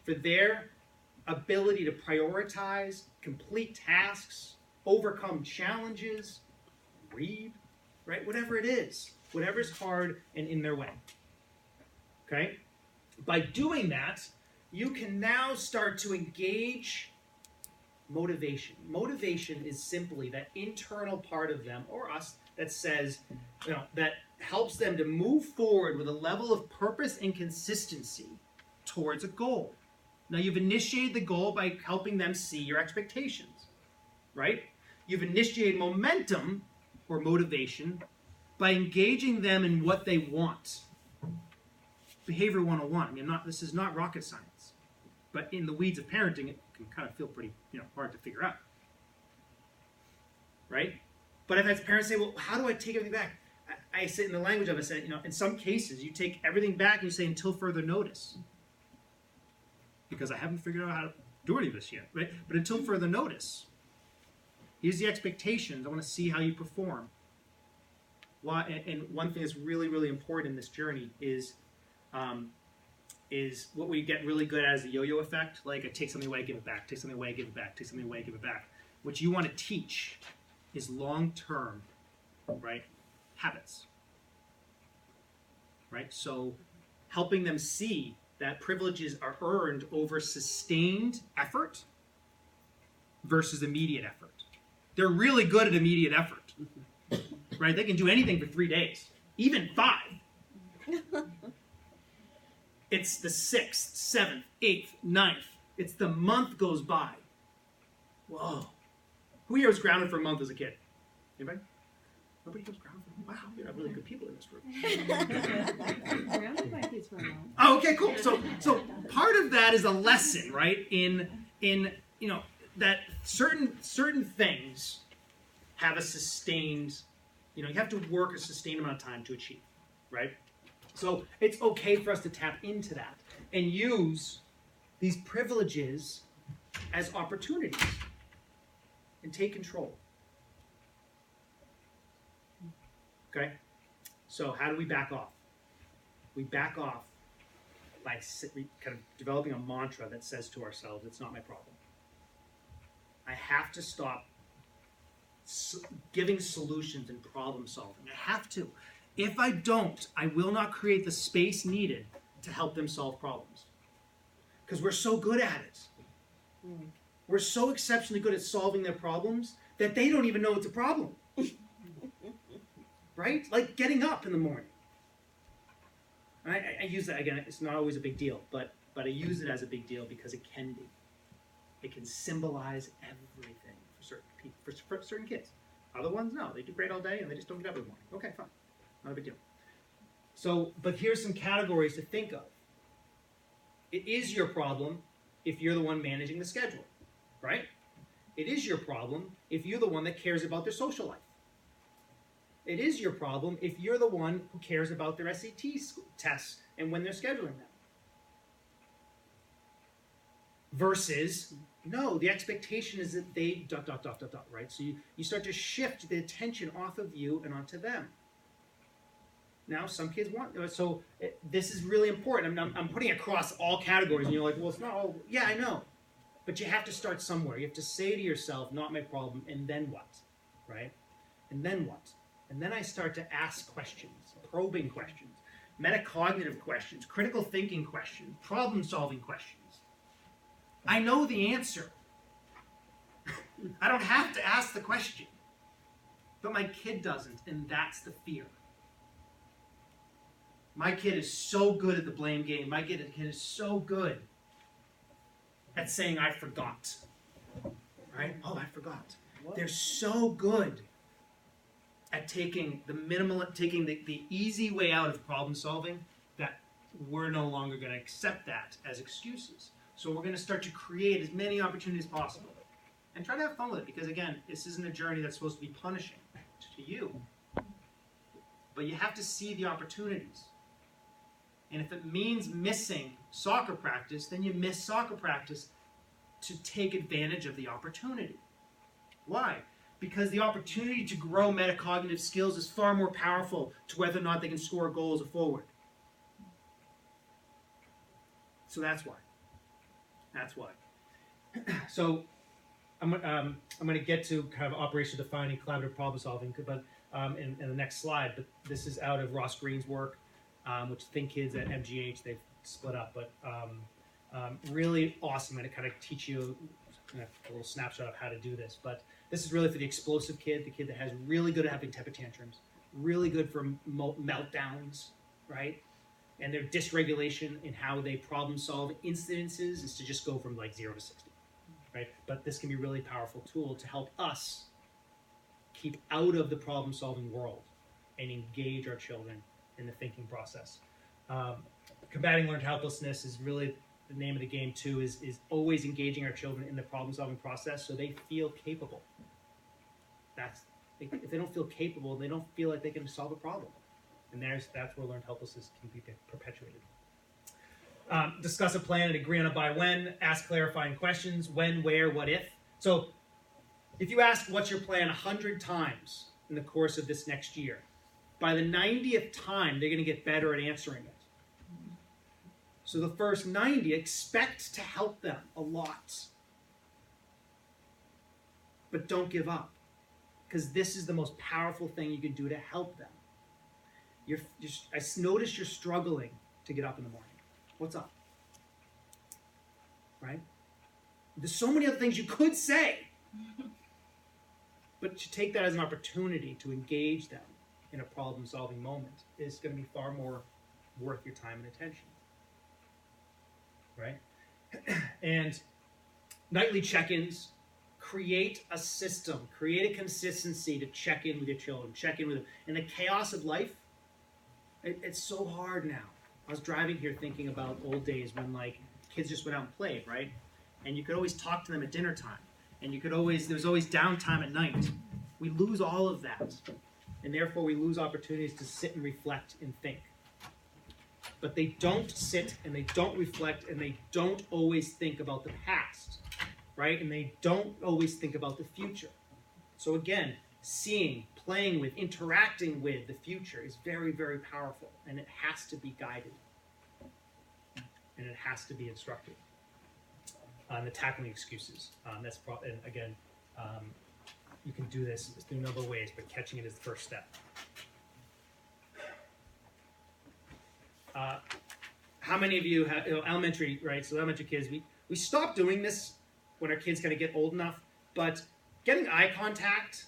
for their ability to prioritize, complete tasks, overcome challenges, read, right? Whatever it is, whatever's hard and in their way. Okay? By doing that, you can now start to engage motivation. Motivation is simply that internal part of them, or us, that says, that helps them to move forward with a level of purpose and consistency towards a goal. Now, you've initiated the goal by helping them see your expectations, right? You've initiated momentum or motivation by engaging them in what they want. Behavior 101. I mean, this is not rocket science, but in the weeds of parenting, it can kind of feel pretty, hard to figure out, right? But I've had parents say, well, how do I take everything back? I say in the language of it, in some cases, you take everything back and you say, until further notice. Because I haven't figured out how to do any of this yet, right? But until further notice. Here's the expectations. I want to see how you perform. And one thing that's really, really important in this journey is what we get really good at is the yo-yo effect. Like, I take something away, give it back. Take something away, give it back. Take something away, give it back. What you want to teach is long-term, right, habits, right? So helping them see that privileges are earned over sustained effort versus immediate effort. They're really good at immediate effort, right? They can do anything for 3 days, even 5. It's the 6th, 7th, 8th, 9th. It's the month goes by. Whoa. Who here was grounded for a month as a kid? Anybody? Nobody was grounded for a month? Wow, you have really good people in this room. Grounded my kids for a month. Oh, okay, cool. So part of that is a lesson, right? In that certain things have a sustained, you have to work a sustained amount of time to achieve, right? So it's okay for us to tap into that and use these privileges as opportunities and take control. Okay? So how do we back off? We back off by kind of developing a mantra that says to ourselves, it's not my problem. I have to stop giving solutions and problem solving. I have to. If I don't, I will not create the space needed to help them solve problems. Because we're so good at it. We're so exceptionally good at solving their problems that they don't even know it's a problem. Right? Like getting up in the morning. And I use that, again, it's not always a big deal, but I use it as a big deal because it can be. It can symbolize everything for certain people, for certain kids. Other ones, no. They do great all day and they just don't get up in the morning. Okay, fine. Not a big deal. So, but here's some categories to think of. It is your problem if you're the one managing the schedule, right? It is your problem if you're the one that cares about their social life. It is your problem if you're the one who cares about their SAT tests and when they're scheduling them. Versus, no, the expectation is that they ... right? So you start to shift the attention off of you and onto them. Now, some kids want, so this is really important. I'm putting it across all categories, and you're like, well, it's not all, yeah, I know. But you have to start somewhere. You have to say to yourself, not my problem, and then what, right? And then what? And then I start to ask questions, probing questions, metacognitive questions, critical thinking questions, problem-solving questions. I know the answer. I don't have to ask the question. But my kid doesn't, and that's the fear. My kid is so good at the blame game. My kid is so good at saying, I forgot. Right? Oh, I forgot. They're so good at taking the easy way out of problem solving that we're no longer going to accept that as excuses. So we're going to start to create as many opportunities as possible. And try to have fun with it, because again, this isn't a journey that's supposed to be punishing to you. But you have to see the opportunities. And if it means missing soccer practice, then you miss soccer practice to take advantage of the opportunity. Why? Because the opportunity to grow metacognitive skills is far more powerful to whether or not they can score goals or forward. So that's why. That's why. So I'm going to get to kind of operational defining collaborative problem solving, but in the next slide. But this is out of Ross Green's work, which Think Kids at MGH, they've split up. But really awesome, and to kind of teach you a little snapshot of how to do this. But this is really for the explosive kid, the kid that has really good at having temper tantrums, really good for meltdowns, right? And their dysregulation in how they problem solve incidences is to just go from like 0 to 60. Right? But this can be a really powerful tool to help us keep out of the problem-solving world and engage our children in the thinking process. Combating learned helplessness is really the name of the game too, is always engaging our children in the problem-solving process so they feel capable. If they don't feel capable, they don't feel like they can solve a problem. And that's where learned helplessness can be perpetuated. Discuss a plan and agree on a by when, ask clarifying questions, when, where, what if. So if you ask what's your plan 100 times in the course of this next year, by the 90th time, they're going to get better at answering it. So the first 90, expect to help them a lot. But don't give up, because this is the most powerful thing you can do to help them. I notice you're struggling to get up in the morning. What's up? Right? There's so many other things you could say. But to take that as an opportunity to engage them in a problem-solving moment is going to be far more worth your time and attention. Right? And nightly check-ins, create a system, create a consistency to check in with your children, check in with them. In the chaos of life, it's so hard now. I was driving here thinking about old days when like kids just went out and played, right? And you could always talk to them at dinner time. And there was always downtime at night. We lose all of that. And therefore we lose opportunities to sit and reflect and think. But they don't sit and they don't reflect and they don't always think about the past, right? And they don't always think about the future. So again, seeing, playing with, interacting with the future is very, very powerful, and it has to be guided, and it has to be instructed. The tackling excuses. And again, you can do this through a number of ways, but catching it is the first step. How many of you have elementary, right? So elementary kids, we stop doing this when our kids kind of get old enough, but getting eye contact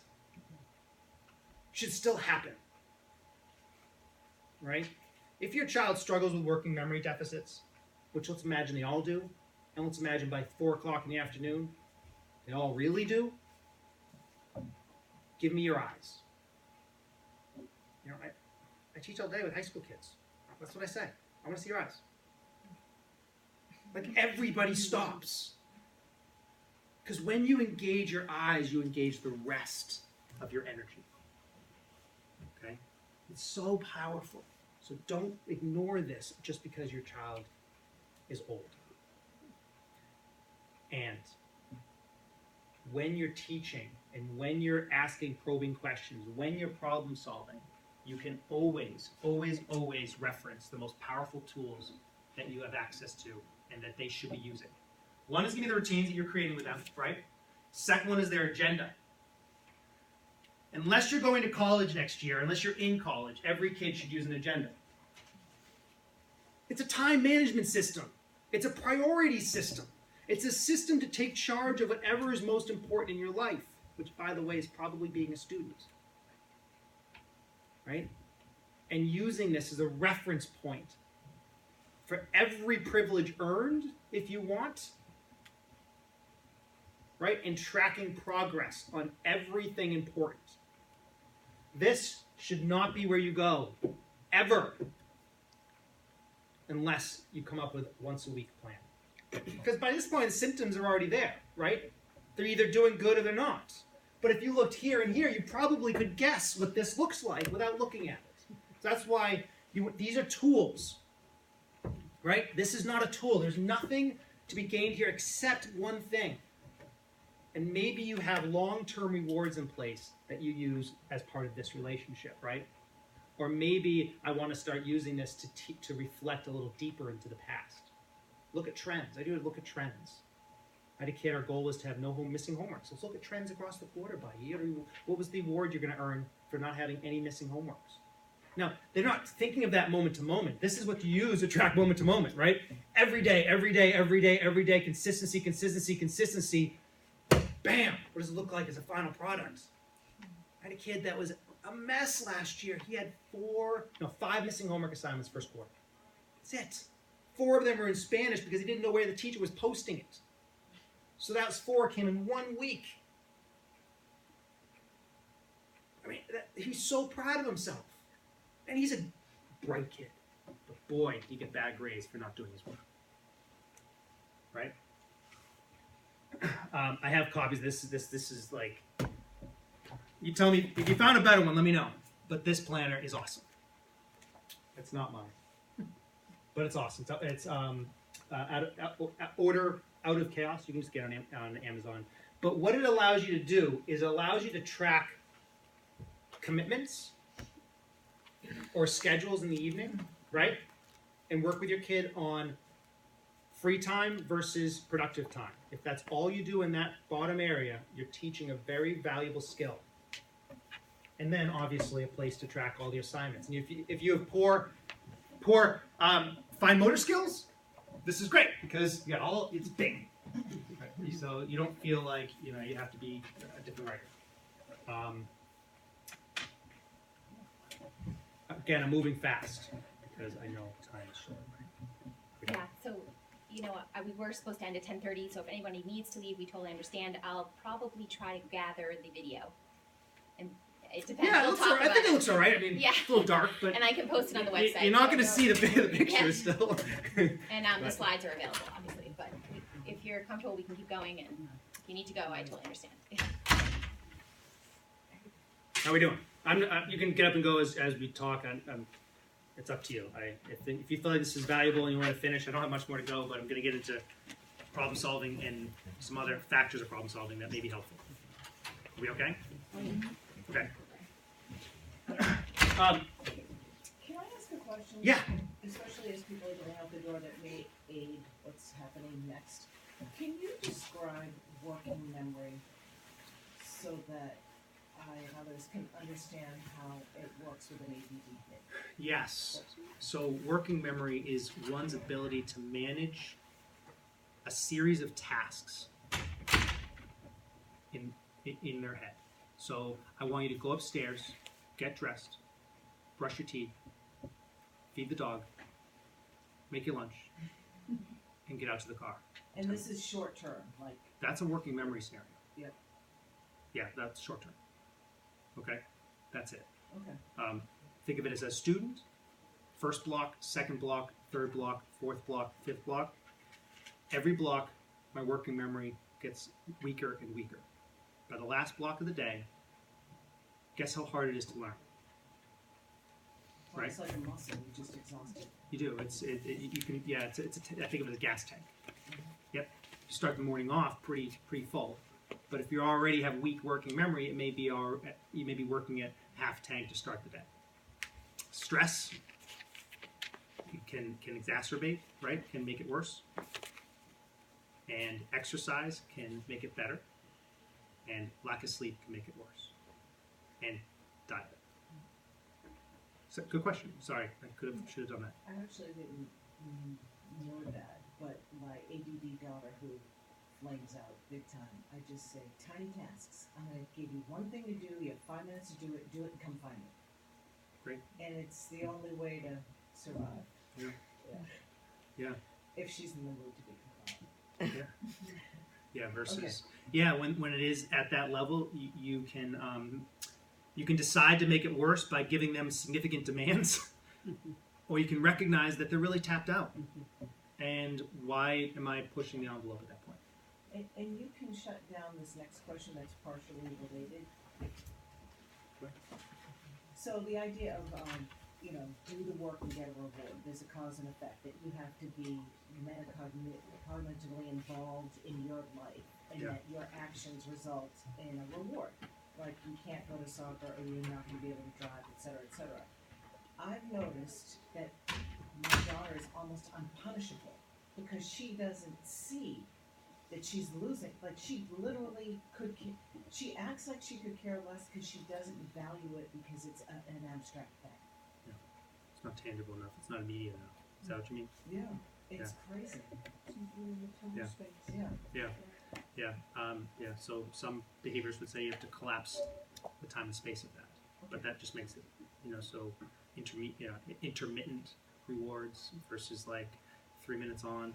should still happen, right? If your child struggles with working memory deficits, which let's imagine they all do, and let's imagine by 4 o'clock in the afternoon, they all really do, give me your eyes. You know, I teach all day with high school kids. That's what I say. I want to see your eyes. Like everybody stops. Because when you engage your eyes, you engage the rest of your energy. Okay? It's so powerful. So don't ignore this just because your child is old. And when you're teaching and when you're asking probing questions, when you're problem solving, you can always, always, always reference the most powerful tools that you have access to and that they should be using. One is going to be the routines that you're creating with them, right? Second one is their agenda. Unless you're going to college next year, unless you're in college, every kid should use an agenda. It's a time management system. It's a priority system. It's a system to take charge of whatever is most important in your life, which, by the way, is probably being a student. Right? And using this as a reference point for every privilege earned, if you want, right? And tracking progress on everything important. This should not be where you go, ever, unless you come up with a once-a-week plan. Because by this point, the symptoms are already there, right? They're either doing good or they're not. But if you looked here and here, you probably could guess what this looks like without looking at it. So that's why these are tools, right? This is not a tool. There's nothing to be gained here except one thing. And maybe you have long-term rewards in place that you use as part of this relationship, right? Or maybe I want to start using this to reflect a little deeper into the past. Look at trends. I do look at trends. I had a kid, our goal was to have no missing homework. So let's look at trends across the quarter by year. What was the award you're going to earn for not having any missing homeworks? Now, they're not thinking of that moment to moment. This is what you use to track moment to moment, right? Every day, every day, every day, every day, consistency, consistency, consistency. Bam! What does it look like as a final product? I had a kid that was a mess last year. He had 5 missing homework assignments first quarter. That's it. 4 of them were in Spanish because he didn't know where the teacher was posting it. So that was 4 came in 1 week. I mean, he's so proud of himself. And he's a bright kid. But boy, he get bad grades for not doing his work. Right? I have copies. This is like, you tell me, if you found a better one, let me know. But this planner is awesome. It's not mine. But it's awesome. It's order out of chaos. You can just get on Amazon. But what it allows you to do is it allows you to track commitments or schedules in the evening, right? And work with your kid on free time versus productive time. If that's all you do in that bottom area, you're teaching a very valuable skill. And then, obviously, a place to track all the assignments. And if you have poor fine motor skills, this is great because you got it's big. Right? So you don't feel like you have to be a different writer. Again, I'm moving fast because I know time is short. Yeah, so, we were supposed to end at 10:30, so if anybody needs to leave, we totally understand. I'll probably try to gather the video. And it depends. Yeah, I think it looks all right. I mean, yeah. It's a little dark, but... And I can post it on the website. You're not going to see the pictures Yeah. still. And the slides are available, obviously. But if you're comfortable, we can keep going. And if you need to go, I totally understand. How are we doing? You can get up and go as we talk. It's up to you. If you feel like this is valuable and you want to finish, I don't have much more to go, but I'm going to get into problem solving and some other factors of problem solving that may be helpful. Are we okay? Okay. Can I ask a question? Yeah. Especially as people are going out the door that may aid what's happening next. Can you describe working memory so that I and others can understand how it works with an ADD kid? Yes. So working memory is one's ability to manage a series of tasks in their head. So I want you to go upstairs, get dressed, brush your teeth, feed the dog, make your lunch, and get out to the car. And this is short term, like... That's a working memory scenario. Yep. Yeah, that's short term. Okay? That's it. Okay. Think of it as a student, first block, second block, third block, fourth block, fifth block. Every block, my working memory gets weaker and weaker. By the last block of the day, guess how hard it is to learn? Well, Right? it's like a muscle, you just exhausted. You do. I think of it as a gas tank. Yep. You start the morning off pretty full. But if you already have weak working memory, you may be working at half tank to start the day. stress can exacerbate, right? Can make it worse. And exercise can make it better. And lack of sleep can make it worse. And diet. So, good question. Sorry, I should have done that. I actually didn't know that, but my ADD daughter who flames out big time, I just say, tiny tasks. I'm going to give you one thing to do. You have 5 minutes to do it and come find me. Great. And it's the only way to survive. Yeah. Yeah. If she's in the mood to be forgotten. Yeah. Yeah. Versus, yeah, when it is at that level, you can decide to make it worse by giving them significant demands, or you can recognize that they're really tapped out. And why am I pushing the envelope at that point? And you can shut down this next question that's partially related. Right. So the idea of, do the work and get a reward. There's a cause and effect that you have to be cognitively involved in your life, and that your actions result in a reward. Like you can't go to soccer, or you're not going to be able to drive, et cetera, et cetera. I've noticed that my daughter is almost unpunishable because she doesn't see that she's losing. Like she literally she acts like she could care less because she doesn't value it because it's an abstract thing. Yeah. It's not tangible enough. It's not immediate enough. Is that what you mean? Yeah, it's crazy. Yeah. Yeah. Yeah. So some behaviors would say you have to collapse the time and space of that, but that just makes it, so intermittent rewards versus like 3 minutes on,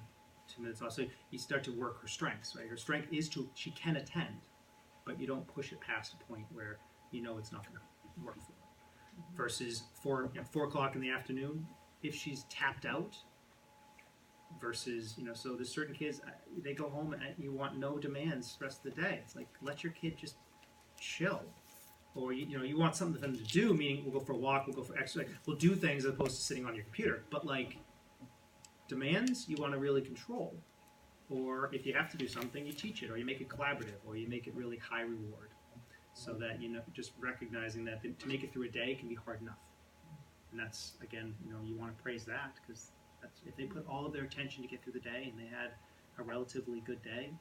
2 minutes off. So you start to work her strengths, right? Her strength is she can attend, but you don't push it past a point where it's not going to work for her. Versus 4 o'clock in the afternoon, if she's tapped out. Versus, so there's certain kids, they go home and you want no demands the rest of the day. It's like, let your kid just chill. Or, you want something for them to do, meaning we'll go for a walk, we'll go for exercise, we'll do things as opposed to sitting on your computer. But, like, demands, you want to really control. Or if you have to do something, you teach it, or you make it collaborative, or you make it really high reward. So that, just recognizing that to make it through a day can be hard enough. And that's, again, you want to praise that, because if they put all of their attention to get through the day and they had a relatively good day,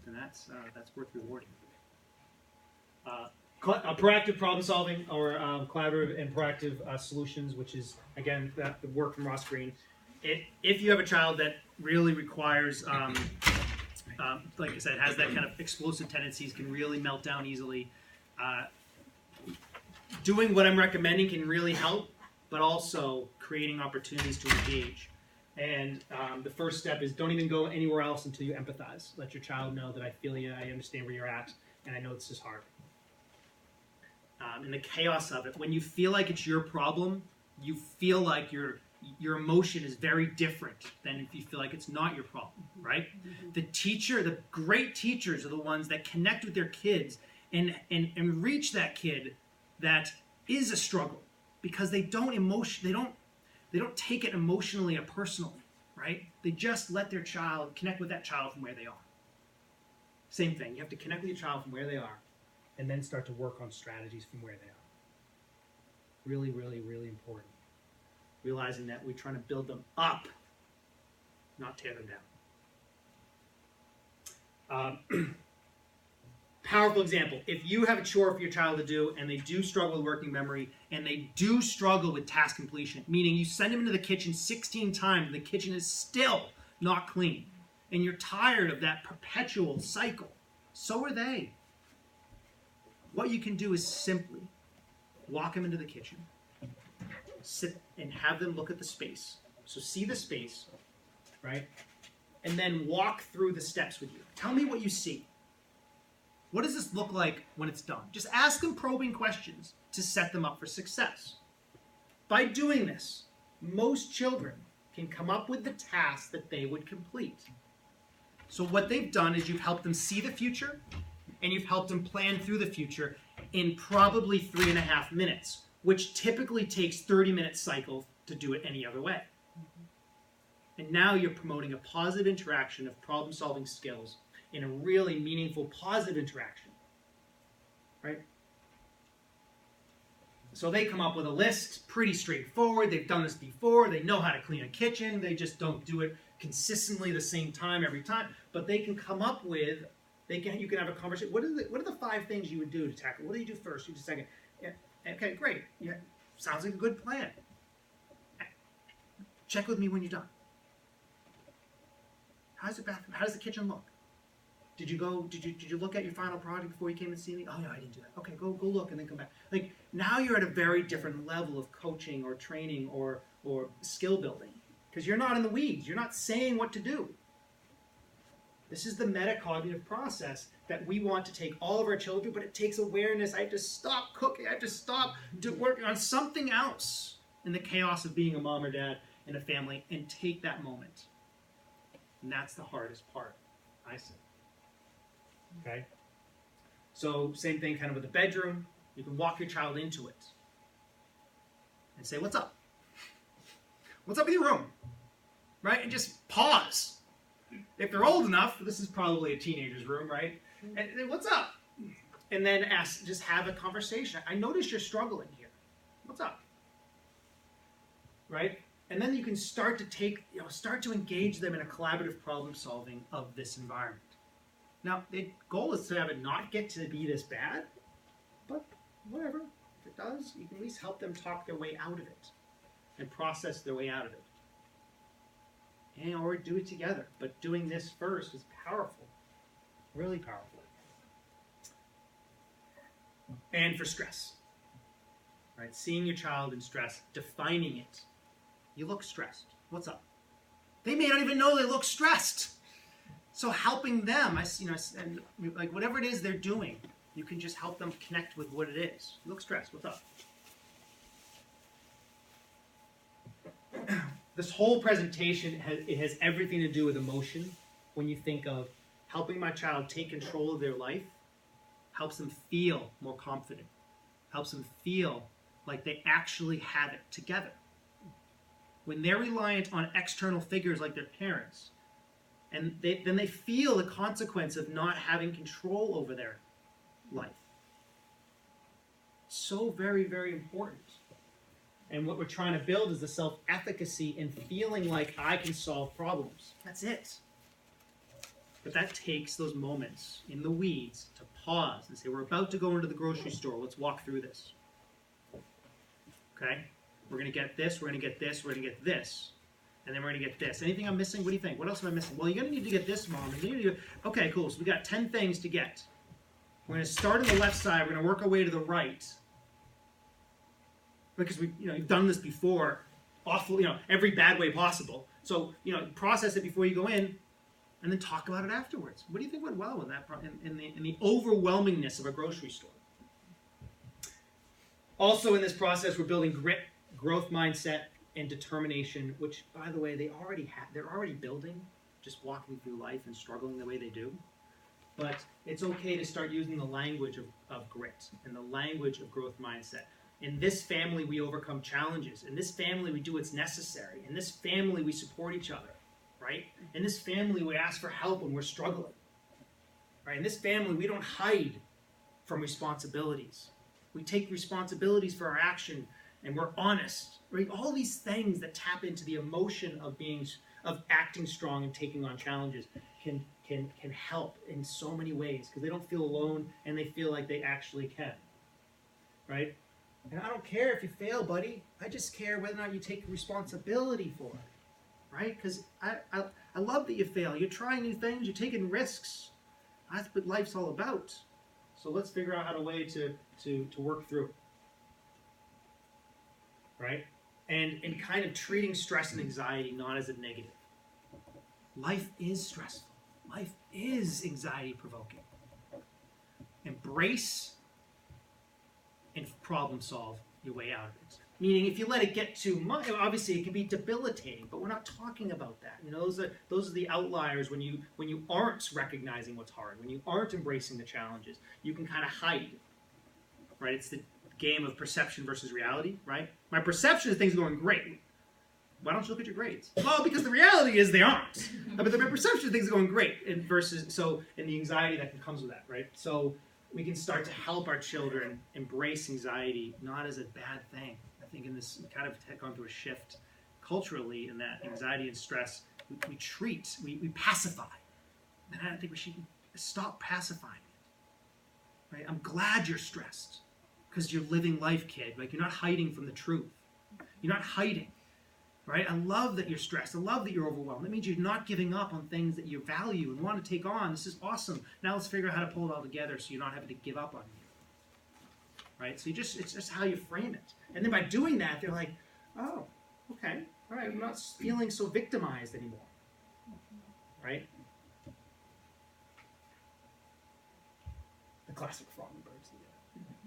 then that's worth rewarding. Proactive problem solving, or collaborative and proactive solutions, which is, again, the work from Ross Green. If you have a child that really requires, like I said, has that kind of explosive tendencies, can really melt down easily, doing what I'm recommending can really help, but also creating opportunities to engage. And the first step is don't even go anywhere else until you empathize. Let your child know that I feel you, I understand where you're at, and I know this is hard. And the chaos of it, when you feel like it's your problem, you feel like your emotion is very different than if you feel like it's not your problem, right? The great teachers are the ones that connect with their kids and reach that kid that is a struggle, because they don't take it emotionally or personally, right? They just let their child connect with that child from where they are. Same thing. You have to connect with your child from where they are, and then start to work on strategies from where they are. Really, really, really important. Realizing that we're trying to build them up, not tear them down. Powerful example. If you have a chore for your child to do, and they do struggle with working memory, and they do struggle with task completion, meaning you send them into the kitchen 16 times, and the kitchen is still not clean, and you're tired of that perpetual cycle, so are they. What you can do is simply walk them into the kitchen, sit and have them look at the space. So see the space, right? And then walk through the steps with you. Tell me what you see. What does this look like when it's done? Just ask them probing questions to set them up for success. By doing this, most children can come up with the task that they would complete. So what they've done is you've helped them see the future, and you've helped them plan through the future in probably 3.5 minutes, which typically takes 30-minute cycle to do it any other way. And now you're promoting a positive interaction of problem-solving skills in a really meaningful, positive interaction, right? So they come up with a list, pretty straightforward. They've done this before. They know how to clean a kitchen. They just don't do it consistently the same time every time. But they can come up with, you can have a conversation. What are the 5 things you would do to tackle? What do you do first? You do second? Yeah. Okay, great. Yeah, sounds like a good plan. Check with me when you're done. How's the bathroom? How does the kitchen look? Did you look at your final product before you came and see me? Oh no, I didn't do that. Okay, go look and then come back. Like now you're at a very different level of coaching or training or skill building because you're not in the weeds. You're not saying what to do. This is the metacognitive process that we want to take all of our children, but it takes awareness. I have to stop cooking. I have to stop working on something else in the chaos of being a mom or dad in a family and take that moment. And that's the hardest part, I say. Okay? So same thing kind of with the bedroom. You can walk your child into it and say, what's up? What's up with your room? Right? And just pause. If they're old enough, this is probably a teenager's room, right? And what's up? And then just have a conversation. I notice you're struggling here. What's up? Right? And then you can start to engage them in a collaborative problem solving of this environment. Now, the goal is to have it not get to be this bad, but whatever. If it does, you can at least help them talk their way out of it and process their way out of it. Or do it together. But doing this first is powerful. Really powerful. And for stress. Right? Seeing your child in stress, defining it. You look stressed. What's up? They may not even know they look stressed. So helping them, and like whatever it is they're doing, you can just help them connect with what it is. You look stressed. What's up? This whole presentation has everything to do with emotion. When you think of helping my child take control of their life, helps them feel more confident, helps them feel like they actually have it together. When they're reliant on external figures like their parents, and then they feel the consequence of not having control over their life. So very, very important. And what we're trying to build is the self-efficacy and feeling like I can solve problems. That's it. But that takes those moments in the weeds to pause and say, we're about to go into the grocery store. Let's walk through this. Okay? We're going to get this, we're going to get this, we're going to get this. And then we're going to get this. Anything I'm missing? What do you think? What else am I missing? Well, you're going to need to get this, Mom. And you need to okay, cool. So we got 10 things to get. We're going to start on the left side. We're going to work our way to the right. Because you've done this before, awful, every bad way possible. So, process it before you go in, and then talk about it afterwards. What do you think went well in that in the overwhelmingness of a grocery store? Also, in this process, we're building grit, growth mindset, and determination, which, by the way, they're already building, just walking through life and struggling the way they do. But it's okay to start using the language of grit and the language of growth mindset. In this family, we overcome challenges. In this family, we do what's necessary. In this family, we support each other, right? In this family, we ask for help when we're struggling, right? In this family, we don't hide from responsibilities. We take responsibilities for our action, and we're honest, right? All these things that tap into the emotion of acting strong and taking on challenges can help in so many ways because they don't feel alone and they feel like they actually can, right? And I don't care if you fail, buddy. I just care whether or not you take responsibility for it, right? Because I love that you fail. You're trying new things. You're taking risks. That's what life's all about. So let's figure out how to way to work through it, right? And kind of treating stress and anxiety not as a negative. Life is stressful. Life is anxiety-provoking. Embrace and problem solve your way out of it. Meaning, if you let it get too much, obviously it can be debilitating, but we're not talking about that. Those are the outliers when you aren't recognizing what's hard, when you aren't embracing the challenges. You can kind of hide, right? It's the game of perception versus reality, right? My perception is things are going great. Why don't you look at your grades? Well, because the reality is they aren't. But my perception is things are going great, and the anxiety that comes with that, right? So we can start to help our children embrace anxiety not as a bad thing. I think in this kind of gone through a shift culturally in that anxiety and stress, we pacify. And I think we should stop pacifying it. Right? I'm glad you're stressed because you're living life, kid. Like, you're not hiding from the truth. You're not hiding. Right? I love that you're stressed. I love that you're overwhelmed. That means you're not giving up on things that you value and want to take on. This is awesome. Now let's figure out how to pull it all together so you're not having to give up on you. Right? So it's just how you frame it. And then by doing that, they're like, oh, okay, all right, I'm not feeling so victimized anymore. Right? The classic frog and birds.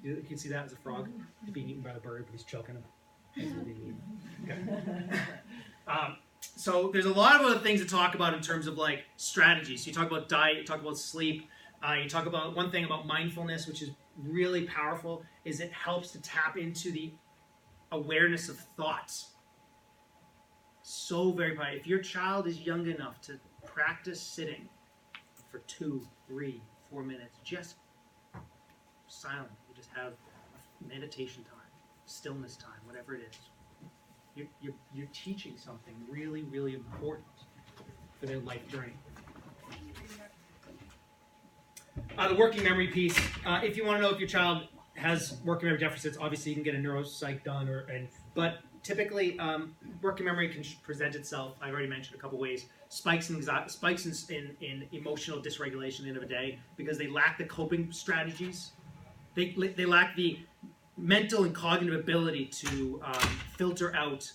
You can see that as a frog. He's being eaten by the bird, but he's choking him. Okay. So there's a lot of other things to talk about in terms of like strategies. So you talk about diet, you talk about sleep, you talk about one thing about mindfulness, which is really powerful, is it helps to tap into the awareness of thoughts. So very powerful. If your child is young enough to practice sitting for 2, 3, 4 minutes, just silent, you just have meditation time, stillness time, whatever it is. You're teaching something really, really important for their life journey. The working memory piece. If you want to know if your child has working memory deficits, obviously you can get a neuropsych done, but typically working memory can present itself. I've already mentioned a couple ways. Spikes in emotional dysregulation at the end of the day because they lack the coping strategies. They lack the mental and cognitive ability to filter out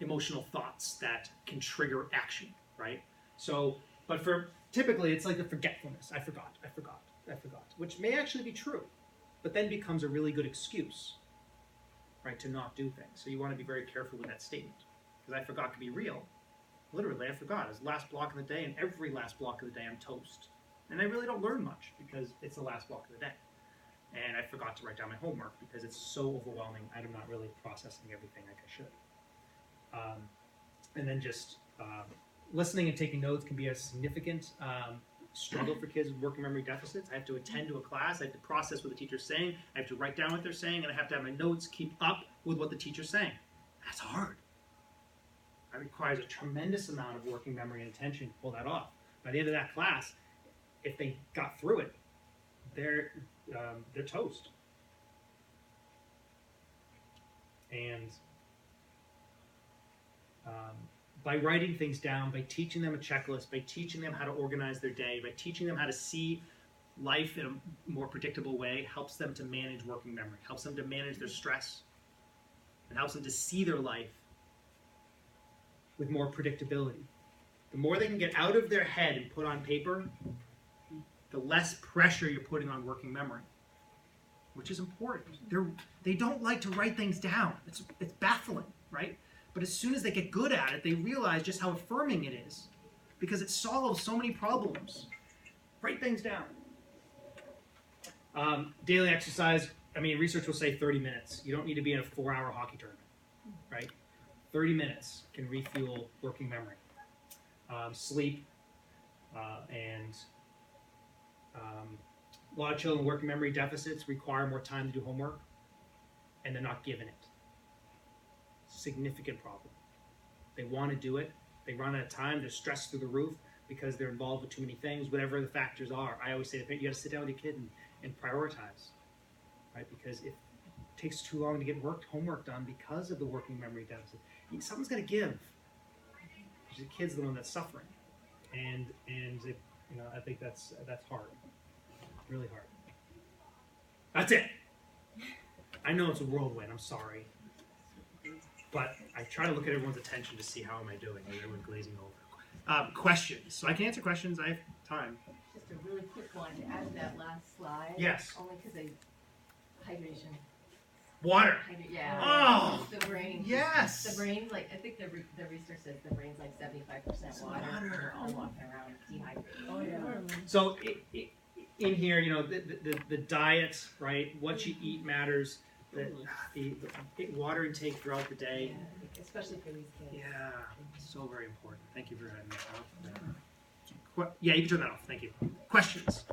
emotional thoughts that can trigger action, right? So, but for typically it's like the forgetfulness. I forgot, which may actually be true, but then becomes a really good excuse, right, to not do things. So you want to be very careful with that statement because I forgot can be real. Literally, I forgot. It's the last block of the day, and every last block of the day I'm toast. And I really don't learn much because it's the last block of the day. And I forgot to write down my homework because it's so overwhelming. I'm not really processing everything like I should. And then just listening and taking notes can be a significant struggle for kids with working memory deficits. I have to attend to a class. I have to process what the teacher's saying. I have to write down what they're saying. And I have to have my notes keep up with what the teacher's saying. That's hard. It requires a tremendous amount of working memory and attention to pull that off. By the end of that class, if they got through it, they're toast. And by writing things down, by teaching them a checklist, by teaching them how to organize their day, by teaching them how to see life in a more predictable way, helps them to manage working memory, helps them to manage their stress, and helps them to see their life with more predictability. The more they can get out of their head and put on paper, the less pressure you're putting on working memory, which is important. They don't like to write things down. It's baffling, right? But as soon as they get good at it, they realize just how affirming it is because it solves so many problems. Write things down. Daily exercise, research will say 30 minutes. You don't need to be in a 4-hour hockey tournament, right? 30 minutes can refuel working memory. Sleep, and a lot of children with working memory deficits require more time to do homework, and they're not given it. Significant problem. They want to do it. They run out of time. They're stressed through the roof because they're involved with too many things, whatever the factors are. I always say to the parent, you got to sit down with your kid and prioritize, right? Because if it takes too long to get homework done because of the working memory deficit, someone's got to give. The kid's the one that's suffering, and it, I think that's hard, really hard. That's it. I know it's a whirlwind. I'm sorry, but I try to look at everyone's attention to see how am I doing. Is everyone glazing over? Questions. So I can answer questions. I have time. Just a really quick one to add to that last slide. Yes. Only because hydration. Water. Yeah. Oh. The brain. Yes. The brain's like, I think the research says the brain's like 75% water. We're all walking around dehydrated. Oh yeah. So in here, the diet, right? What you eat matters. The water intake throughout the day. Yeah, especially for these kids. Yeah, so very important. Thank you for having that out. Yeah, you can turn that off. Thank you. Questions?